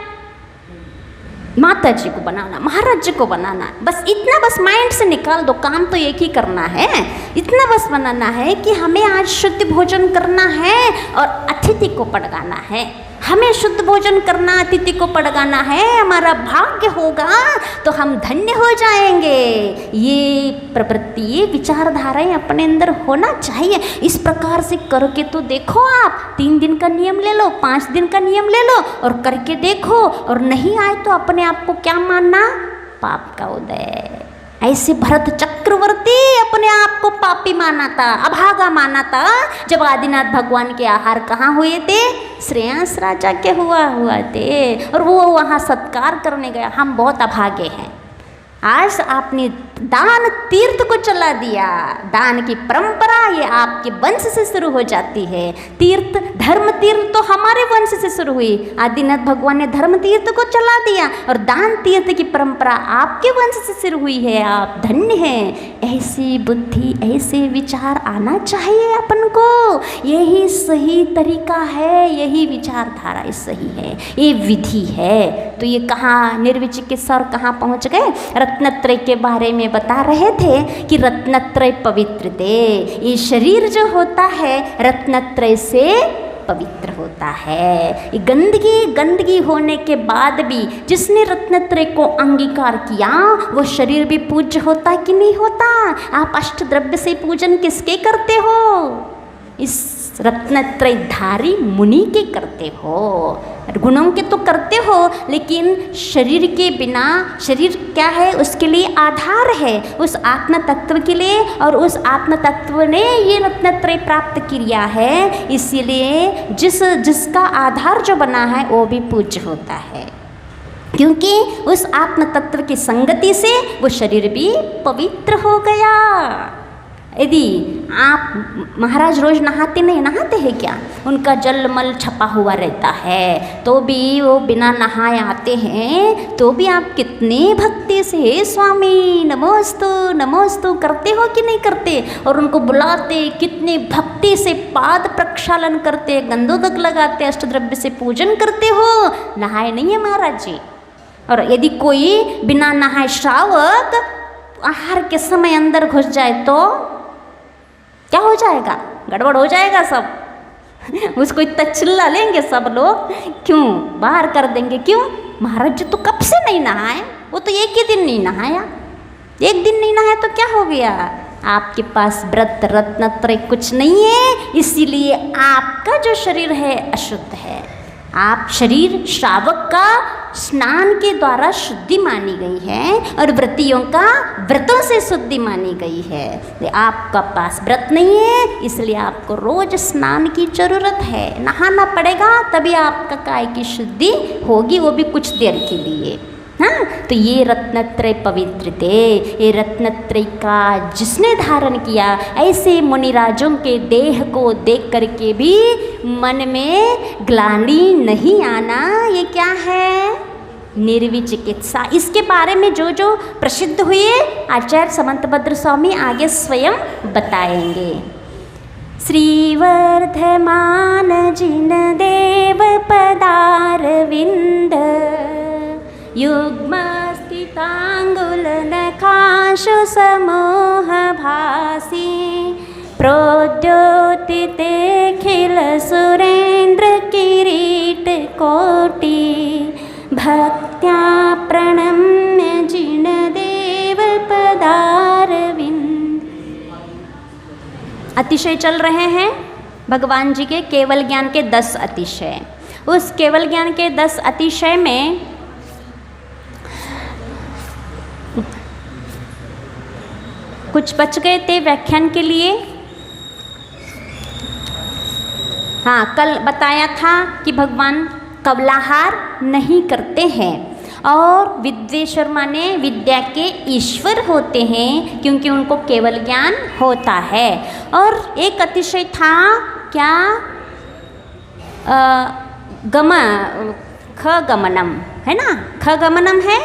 माता जी को बनाना, महाराज जी को बनाना, बस इतना, बस माइंड से निकाल दो, काम तो एक ही करना है, इतना बस बनाना है कि हमें आज शुद्ध भोजन करना है और अतिथि को पड़गाना है, हमें शुद्ध भोजन करना, अतिथि को पड़गाना है, हमारा भाग्य होगा तो हम धन्य हो जाएंगे। ये प्रवृत्ति, ये विचारधाराएं अपने अंदर होना चाहिए। इस प्रकार से करके तो देखो, आप 3 दिन का नियम ले लो, 5 दिन का नियम ले लो और करके देखो, और नहीं आए तो अपने आप को क्या मानना, पाप का उदय। ऐसे भरत चक्रवर्ती अपने आप को पापी माना था, अभागा माना था, जब आदिनाथ भगवान के आहार कहाँ हुए थे, श्रेयांस राजा के हुआ थे, और वो वहाँ सत्कार करने गया। हम बहुत अभागे हैं। आज आपने दान तीर्थ को चला दिया। दान की परंपरा ये आपके वंश से शुरू हो जाती है। तीर्थ, धर्म तीर्थ तो हमारे वंश से शुरू हुई, आदिनाथ भगवान ने धर्म तीर्थ को चला दिया, और दान तीर्थ की परंपरा आपके वंश से शुरू हुई है। आप धन्य हैं। ऐसी बुद्धि, ऐसे विचार आना चाहिए अपन को। यही सही तरीका है, यही विचारधारा सही है, ये विधि है। तो ये कहाँ निर्विचिकित्सा सर कहाँ पहुँच गए, रत्नत्रय के बारे में बता रहे थे कि रत्नत्रय पवित्र थे। ये शरीर जो होता है रत्नत्रय से पवित्र होता है। ये गंदगी होने के बाद भी जिसने रत्नत्रय को अंगीकार किया वो शरीर भी पूज्य होता कि नहीं होता। आप अष्टद्रव्य से पूजन किसके करते हो, इस रत्नत्रयधारी मुनि के करते हो। गुणों के तो करते हो, लेकिन शरीर के बिना, शरीर क्या है, उसके लिए आधार है, उस आत्म तत्व के लिए, और उस आत्म तत्व ने ये रत्नत्रय प्राप्त किया है। इसीलिए जिसका आधार जो बना है वो भी पूज्य होता है, क्योंकि उस आत्म तत्व की संगति से वो शरीर भी पवित्र हो गया। यदि आप महाराज रोज नहाते नहीं, नहाते हैं क्या, उनका जल मल छपा हुआ रहता है, तो भी वो बिना नहाए आते हैं, तो भी आप कितने भक्ति से स्वामी नमोस्तु नमोस्तु करते हो कि नहीं करते, और उनको बुलाते, कितने भक्ति से पाद प्रक्षालन करते, गंधोदक लगाते, अष्टद्रव्य से पूजन करते हो। नहाए नहीं है महाराज जी। और यदि कोई बिना नहाए श्रावक आहार के समय अंदर घुस जाए तो क्या हो जाएगा, गड़बड़ हो जाएगा सब। उसको इतना चिल्ला लेंगे सब लोग, क्यों बाहर कर देंगे। क्यों, महाराज जी तो कब से नहीं नहाए, वो तो एक ही दिन नहीं नहाया। एक दिन नहीं नहाया तो क्या हो गया, आपके पास व्रत रत्नत्रय कुछ नहीं है, इसीलिए आपका जो शरीर है अशुद्ध है। आप शरीर श्रावक का स्नान के द्वारा शुद्धि मानी गई है, और व्रतियों का व्रतों से शुद्धि मानी गई है। आपका पास व्रत नहीं है, इसलिए आपको रोज स्नान की जरूरत है, नहाना पड़ेगा, तभी आपका काय की शुद्धि होगी, वो भी कुछ देर के लिए। हाँ, तो ये रत्नत्रय पवित्र थे। ये रत्नत्रय का जिसने धारण किया, ऐसे मुनिराजों के देह को देख करके भी मन में ग्लानि नहीं आना। ये क्या है, निर्विचिकित्सा। इसके बारे में जो जो प्रसिद्ध हुए आचार्य समंतभद्र स्वामी आगे स्वयं बताएंगे। श्रीवर्धमान जिन देव पदारविंद युग्म स्थितांगुल नखांशु समूह भासी प्रोद्योतिते खिल सुरेंद्र किरीट कोटि भक्त्या प्रणम्य जिन देव पदारविंद। अतिशय चल रहे हैं भगवान जी के केवल ज्ञान के 10 अतिशय। उस केवल ज्ञान के 10 अतिशय में कुछ बच गए थे व्याख्यान के लिए। हाँ, कल बताया था कि भगवान कबलाहार नहीं करते हैं, और विद्वेश्वर माने विद्या के ईश्वर होते हैं, क्योंकि उनको केवल ज्ञान होता है। और एक अतिशय था क्या, खगमनम, है ना, खगमनम है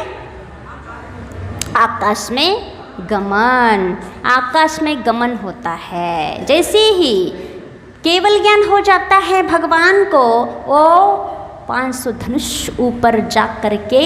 आकाश में गमन, आकाश में गमन होता है। जैसे ही केवल ज्ञान हो जाता है भगवान को, वो 500 धनुष ऊपर जा कर के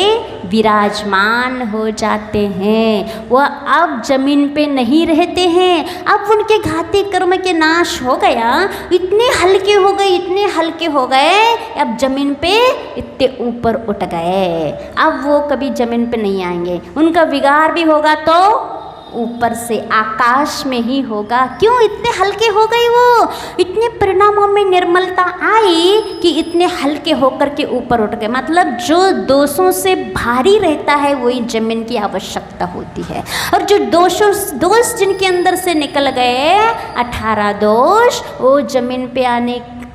विराजमान हो जाते हैं। वह अब जमीन पे नहीं रहते हैं, अब उनके घाती कर्म के नाश हो गया, इतने हल्के हो गए, इतने हल्के हो गए, अब जमीन पे इतने ऊपर उठ गए। अब वो कभी जमीन पे नहीं आएंगे, उनका विगार भी होगा तो ऊपर से आकाश में ही होगा। क्यों? इतने हल्के हो गए, वो इतने परिणामों में निर्मलता आई कि इतने हल्के होकर के ऊपर उठ गए। मतलब जो दोषों से भारी रहता है वही जमीन की आवश्यकता होती है, और जो दोष जिनके अंदर से निकल गए 18 दोष, वो जमीन पे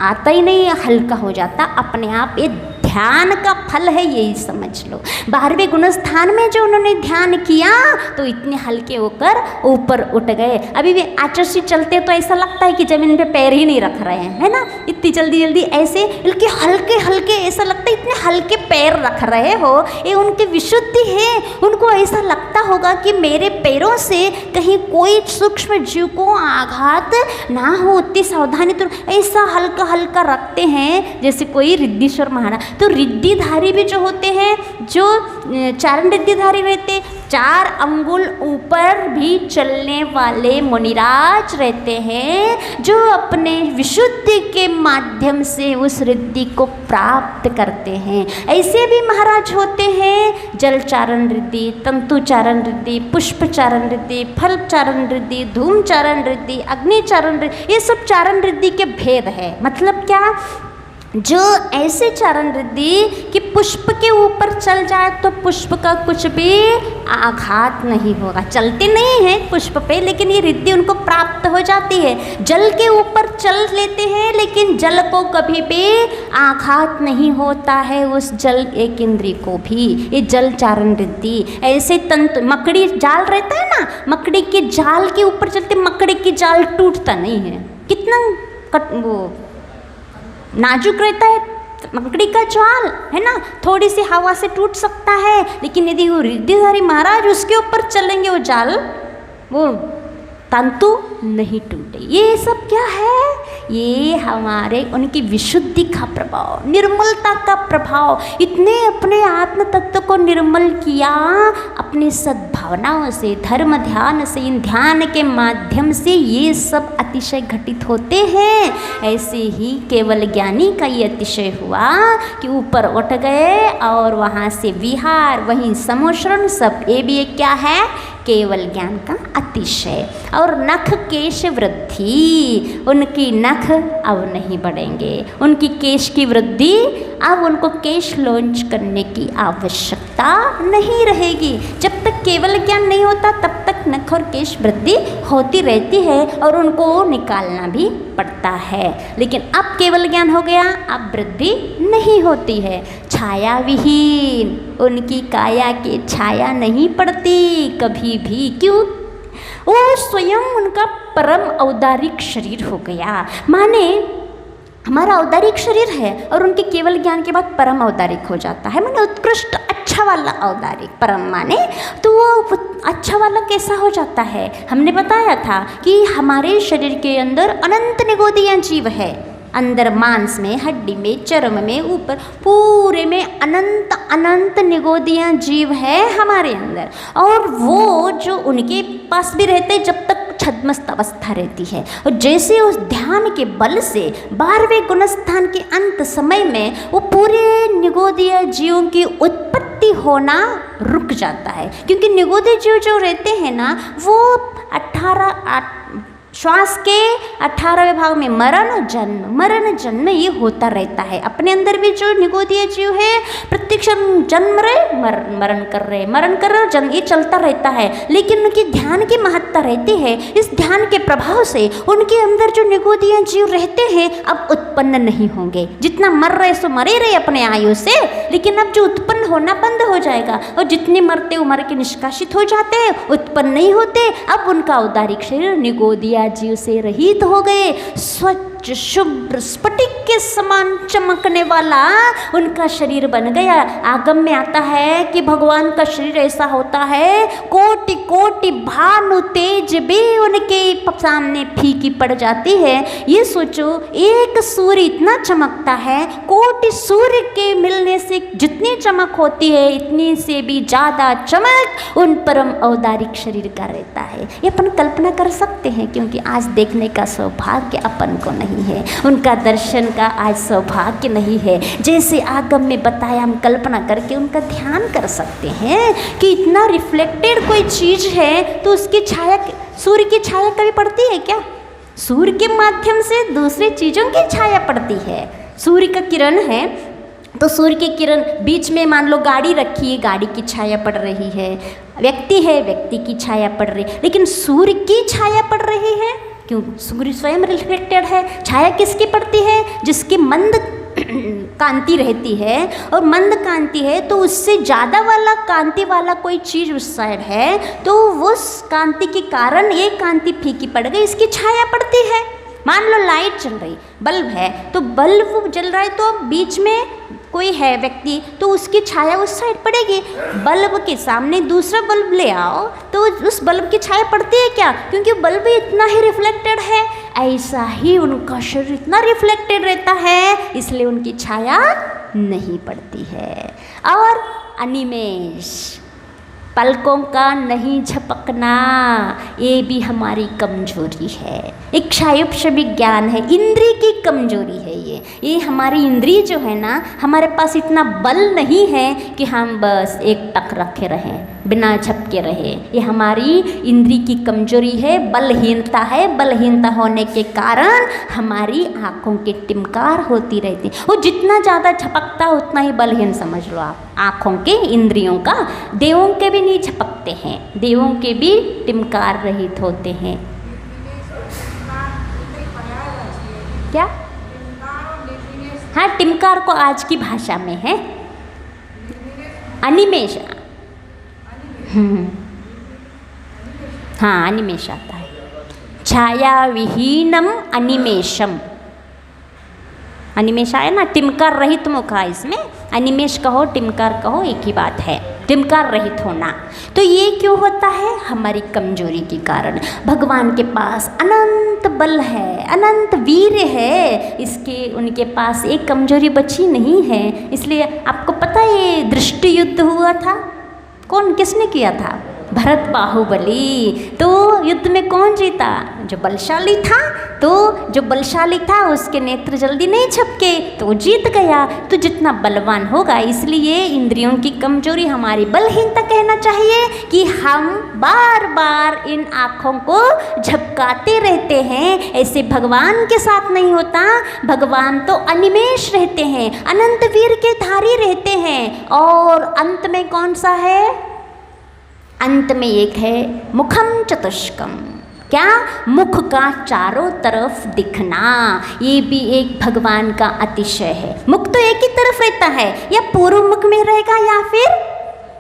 आता ही नहीं, हल्का हो जाता अपने आप। ये ध्यान का फल है, यही समझ लो। 12वें गुणस्थान में जो उन्होंने ध्यान किया तो इतने हल्के होकर ऊपर उठ गए। अभी भी आचर से चलते तो ऐसा लगता है कि जमीन पे पैर ही नहीं रख रहे हैं, है ना, इतनी जल्दी जल्दी ऐसे इनके हल्के हल्के, ऐसा लगता है इतने हल्के पैर रख रहे हो। ये उनकी विशुद्धि है, उनको ऐसा लगता होगा कि मेरे पैरों से कहीं कोई सूक्ष्म जीव को आघात ना हो, उतनी सावधानी तो ऐसा हल्का हल्का रखते हैं जैसे कोई रिद्धीश्वर महाराज। तो रिद्धिधारी भी जो होते हैं, जो चारण रिद्धिधारी रहते, 4 अंगुल ऊपर भी चलने वाले मुनिराज रहते हैं, जो अपने विशुद्धि के माध्यम से उस रिद्धि को प्राप्त करते हैं। ऐसे भी महाराज होते हैं, जल चारण रिद्धि, तंतु चारण रिद्धि, पुष्प चारण रिद्धि, फल चारण रिद्धि, धूम चारण रिद्धि, अग्नि चारण रिद्धि, ये सब चारण रिद्धि के भेद है। मतलब क्या? जो ऐसे चारण रिद्धि कि पुष्प के ऊपर चल जाए तो पुष्प का कुछ भी आघात नहीं होगा, चलते नहीं हैं पुष्प पे, लेकिन ये रिद्धि उनको प्राप्त हो जाती है। जल के ऊपर चल लेते हैं, लेकिन जल को कभी भी आघात नहीं होता है, उस जल एक इंद्रिय को भी। ये जल चारण रिद्धि। ऐसे तंतु, मकड़ी जाल रहता है ना, मकड़ी के जाल के ऊपर चलते, मकड़ी की जाल टूटता नहीं है, कितना वो नाजुक रहता है मकड़ी का जाल, है ना, थोड़ी सी हवा से टूट सकता है, लेकिन यदि वो रिद्धिधारी महाराज उसके ऊपर चलेंगे, वो जाल, वो तंतु नहीं टूटे। ये सब क्या है? ये हमारे उनकी विशुद्धि का प्रभाव, निर्मलता का प्रभाव। इतने अपने आत्म तत्व को निर्मल किया अपने सद्भावनाओं से, धर्म ध्यान से, इन ध्यान के माध्यम से ये सब अतिशय घटित होते हैं। ऐसे ही केवल ज्ञानी का ये अतिशय हुआ कि ऊपर उठ गए और वहाँ से विहार, वहीं समोषण, सब ये भी एक क्या है? केवल ज्ञान का अतिशय। और नख केश वृद्धि, उनकी नख अब नहीं बढ़ेंगे, उनकी केश की वृद्धि, अब उनको केश लॉन्च करने की आवश्यकता नहीं रहेगी। जब तक केवल ज्ञान नहीं होता तब तक नख और केश वृद्धि होती रहती है और उनको निकालना भी पड़ता है। लेकिन अब केवल ज्ञान हो गया, अब वृद्धि नहीं होती है। छाया विहीन, उनकी काया की छाया नहीं पड़ती कभी भी। क्यों? वो स्वयं उनका परम औदारिक शरीर हो गया। माने हमारा औदारिक शरीर है और उनके केवल ज्ञान के बाद परम औदारिक हो जाता है, माने उत्कृष्ट अच्छा वाला औदारिक। परम माने तो वो अच्छा वाला कैसा हो जाता है? हमने बताया था कि हमारे शरीर के अंदर अनंत निगोदियाँ जीव है, अंदर मांस में, हड्डी में, चर्म में, ऊपर पूरे में अनंत अनंत निगोदियाँ जीव है हमारे अंदर। और वो जो उनके पास भी रहते जब तक छद्मस्त अवस्था रहती है, और जैसे उस ध्यान के बल से 12वें गुणस्थान के अंत समय में वो पूरे निगोदीय जीवों की उत्पत्ति होना रुक जाता है। क्योंकि निगोदीय जीव जो रहते हैं ना, वो 18 श्वास के 18वें भाग में मरण जन्म ये होता रहता है। अपने अंदर भी जो निगोदीय जीव है प्रत्येक जन्म रहे, मरण कर रहे जन्म, ये चलता रहता है। लेकिन उनकी ध्यान की महत्ता रहती है। इस ध्यान के प्रभाव से उनके अंदर जो निगोदीय जीव रहते हैं अब उत्पन्न नहीं होंगे। जितना मर रहे सो मरे रहे अपने आयु से, लेकिन अब जो उत्पन्न होना बंद हो जाएगा, और जितने मरते वो मर के निष्कासित हो जाते हैं, उत्पन्न नहीं होते। अब उनका औदारिक शरीर निगोदीय जीव से रहित हो गए, स्वच्छ स्वच्छ शुभ्र स्फटिक के समान चमकने वाला उनका शरीर बन गया। आगम में आता है कि भगवान का शरीर ऐसा होता है, कोटि कोटि भानु तेज भी उनके सामने फीकी पड़ जाती है। ये सोचो, एक सूर्य इतना चमकता है, कोटि सूर्य के मिलने से जितनी चमक होती है इतनी से भी ज़्यादा चमक उन परम औदारिक शरीर का रहता है। ये अपन कल्पना कर सकते हैं, क्योंकि आज देखने का सौभाग्य अपन को नहीं है, उनका दर्शन का आज सौभाग्य नहीं है। जैसे आगम में बताया, हम कल्पना करके उनका ध्यान कर सकते हैं कि इतना रिफ्लेक्टेड कोई चीज़ है तो उसकी छाया, सूर्य की छाया कभी पड़ती है क्या? सूर्य के माध्यम से दूसरी चीज़ों की छाया पड़ती है। सूर्य का किरण है तो सूर्य की किरण, बीच में मान लो गाड़ी रखी है, गाड़ी की छाया पड़ रही है, व्यक्ति है, व्यक्ति की छाया पड़ रही है, लेकिन सूर्य की छाया पड़ रही है। क्यों? सूर्य स्वयं रिफ्लेक्टेड है। छाया किसकी पड़ती है? जिसकी मंद कांति रहती है, और मंद कांति है तो उससे ज़्यादा वाला कांति वाला कोई चीज़ उस साइड है तो उस कांति के कारण ये कांति फीकी पड़ गई, इसकी छाया पड़ती है। मान लो लाइट चल रही, बल्ब है तो बल्ब जल रहा है तो बीच में कोई है व्यक्ति तो उसकी छाया उस साइड पड़ेगी। बल्ब के सामने दूसरा बल्ब ले आओ तो उस बल्ब की छाया पड़ती है क्या? क्योंकि बल्ब इतना ही रिफ्लेक्टेड है। ऐसा ही उनका शरीर इतना रिफ्लेक्टेड रहता है, इसलिए उनकी छाया नहीं पड़ती है। और अनिमेष, पलकों का नहीं झपकना, ये भी हमारी कमजोरी है। एक क्षायुष विज्ञान है, इंद्रिय की कमजोरी है ये हमारी इंद्रिय जो है ना, हमारे पास इतना बल नहीं है कि हम बस एक टक रखे रहें, बिना झपके रहे। ये हमारी इंद्रिय की कमजोरी है, बलहीनता है। बलहीनता होने के कारण हमारी आँखों के टिमकार होती रहती। वो जितना ज़्यादा झपकता उतना ही बलहीन समझ लो आप, आँखों के इंद्रियों का। देवों के भी नहीं झपकते हैं, देवों के भी टिमकार रहित होते हैं। क्या? हाँ, टिमकार को आज की भाषा में है अनिमेष। हाँ, अनिमेष आता है। छाया विहीनम अनिमेषम, अनिमेष आया ना, टिमकार रहित मुख है इसमें। अनिमेष कहो टिमकार कहो एक ही बात है, टिमकार रहित होना। तो ये क्यों होता है? हमारी कमजोरी के कारण। भगवान के पास अनंत बल है, अनंत वीर है, इसके उनके पास एक कमजोरी बची नहीं है। इसलिए आपको पता है ये दृष्टि युद्ध हुआ था, कौन किसने किया था? भरत बाहुबली। तो युद्ध में कौन जीता? जो बलशाली था। तो जो बलशाली था उसके नेत्र जल्दी नहीं झपके तो जीत गया। तो जितना बलवान होगा, इसलिए इंद्रियों की कमजोरी हमारी बलहीनता कहना चाहिए कि हम बार बार इन आँखों को झपकाते रहते हैं। ऐसे भगवान के साथ नहीं होता। भगवान तो अनिमेष रहते हैं, अनंत वीर के धारी रहते हैं। और अंत में कौन सा है? अंत में एक है मुखम चतुष्कम। क्या? मुख का चारों तरफ दिखना, ये भी एक भगवान का अतिशय है। मुख तो एक ही तरफ रहता है, या पूर्व मुख में रहेगा या फिर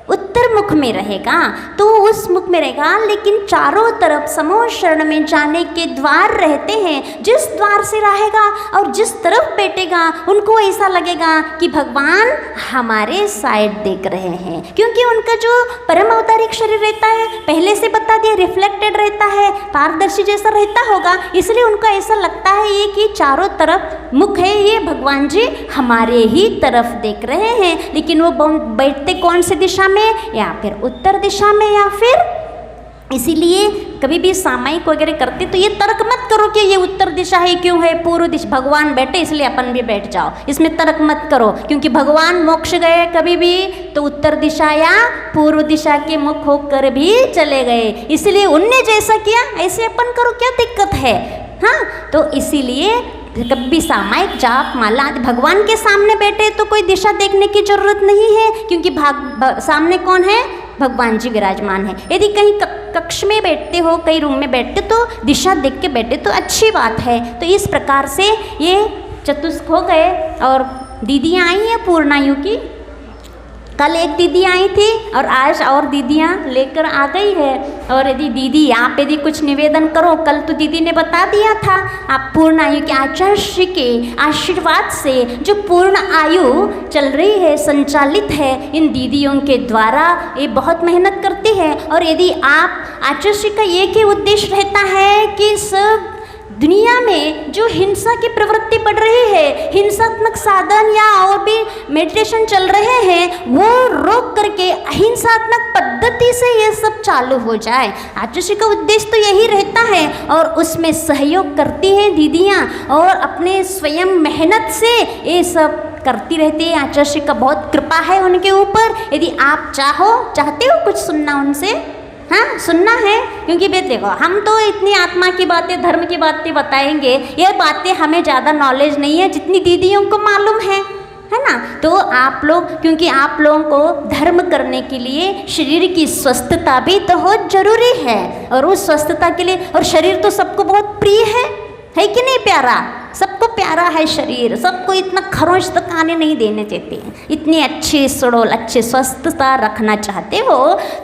उत्तर मुख में रहेगा, तो उस मुख में रहेगा। लेकिन चारों तरफ समूह शरण में जाने के द्वार रहते हैं। जिस द्वार से रहेगा और जिस तरफ बैठेगा उनको ऐसा लगेगा कि भगवान हमारे साइड देख रहे हैं, क्योंकि उनका जो परम अवतारिक शरीर रहता है, पहले से बता दिया, रिफ्लेक्टेड रहता है, पारदर्शी जैसा रहता होगा। इसलिए उनको ऐसा लगता है ये कि चारों तरफ मुख है, ये भगवान जी हमारे ही तरफ देख रहे हैं। लेकिन वो बैठते कौन सी दिशा में? या फिर उत्तर दिशा में, या फिर इसीलिए कभी भी सामायिक वगैरह करते तो ये तर्क मत करो कि ये उत्तर दिशा है, क्यों है पूर्व दिशा। भगवान बैठे इसलिए अपन भी बैठ जाओ, इसमें तर्क मत करो। क्योंकि भगवान मोक्ष गए कभी भी तो उत्तर दिशा या पूर्व दिशा के मुख होकर भी चले गए, इसलिए उनने जैसा किया ऐसे अपन करो, क्या दिक्कत है? हाँ, तो इसीलिए कभी सामायिक जाप माला आदि भगवान के सामने बैठे तो कोई दिशा देखने की जरूरत नहीं है, क्योंकि सामने कौन है? भगवान जी विराजमान है। यदि कहीं कक्ष में बैठते हो, कई रूम में बैठते तो दिशा देख के बैठे तो अच्छी बात है। तो इस प्रकार से ये चतुष्क हो गए। और दीदियाँ आई हैं पूर्णायु की, कल एक दीदी आई थी और आज और दीदियाँ लेकर आ गई है। और यदि दीदी आप यदि कुछ निवेदन करो, कल तो दीदी ने बता दिया था, आप पूर्ण आयु के आचार्य श्री के आशीर्वाद से जो पूर्ण आयु चल रही है, संचालित है, इन दीदियों के द्वारा ये बहुत मेहनत करती है। और यदि आप आचार्य श्री का एक ही उद्देश्य रहता है कि सब दुनिया में जो हिंसा की प्रवृत्ति बढ़ रही है, हिंसात्मक साधन या और भी मेडिटेशन चल रहे हैं, वो रोक करके अहिंसात्मक पद्धति से ये सब चालू हो जाए। आचार्य श्री का उद्देश्य तो यही रहता है और उसमें सहयोग करती हैं दीदियाँ और अपने स्वयं मेहनत से ये सब करती रहती है। आचार्य श्री का बहुत कृपा है उनके ऊपर। यदि आप चाहते हो कुछ सुनना उनसे, हाँ सुनना है, क्योंकि बेट देखो हम तो इतनी आत्मा की बातें, धर्म की बातें बताएंगे, ये बातें हमें ज़्यादा नॉलेज नहीं है जितनी दीदियों को मालूम है ना। तो आप लोग, क्योंकि आप लोगों को धर्म करने के लिए शरीर की स्वस्थता भी तो बहुत जरूरी है, और उस स्वस्थता के लिए, और शरीर तो सबको बहुत प्रिय है कि नहीं प्यारा? सबको प्यारा है शरीर, सबको इतना खरोंच तक आने नहीं देने देते हैं। इतनी अच्छी सुडोल, अच्छी स्वस्थता रखना चाहते हो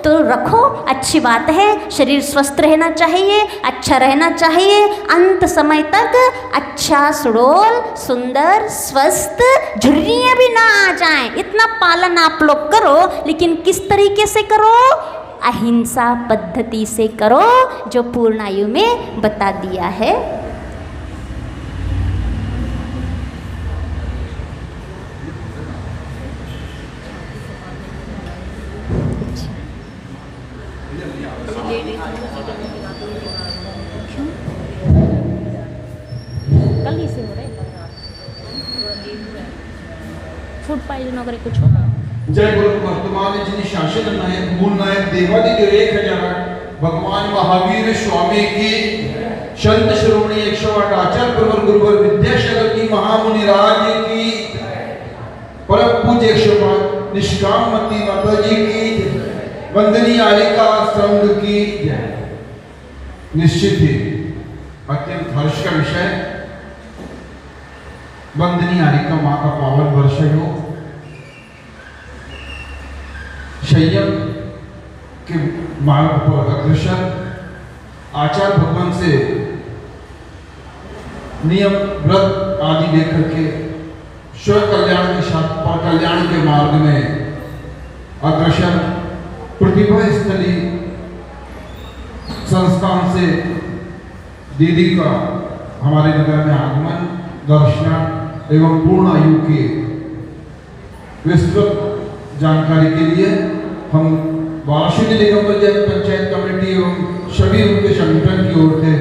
तो रखो, अच्छी बात है। शरीर स्वस्थ रहना चाहिए, अच्छा रहना चाहिए, अंत समय तक अच्छा सुडोल, सुंदर, स्वस्थ, झुर्रियाँ भी ना आ जाएं, इतना पालन आप लोग करो। लेकिन किस तरीके से करो? अहिंसा पद्धति से करो, जो पूर्ण आयु में बता दिया है। कल ही से हो रहे फूड पॉइजन वगैरह कुछ होगा। जय गुरु वर्तमान जिन शासन नायक मूल नायक देवादी जो 1000 भगवान महावीर स्वामी की संत श्रोमणी 108 आचार्य प्रवर गुरुवर विद्यासागर की महामुनि राज की परम पूज्य 105 निष्कामती माता जी की वंदनीय आलिका संघ की निश्चित ही अत्यंत हर्ष का विषय वंदनीय आलिका माँ का पावन वर्ष हो। संयम के मार्ग पर अग्रसर आचार्य भगवान से नियम व्रत आदि लेकर के स्व कल्याण के साथ पर कल्याण के मार्ग में अग्रसर प्रतिभा स्थली संस्थान से दीदी का हमारे नगर में आगमन, दर्शन एवं पूर्ण आयु की विस्तृत जानकारी के लिए हम वाराणसी निगम पंचायत कमेटी एवं सभी उनके संगठन की ओर से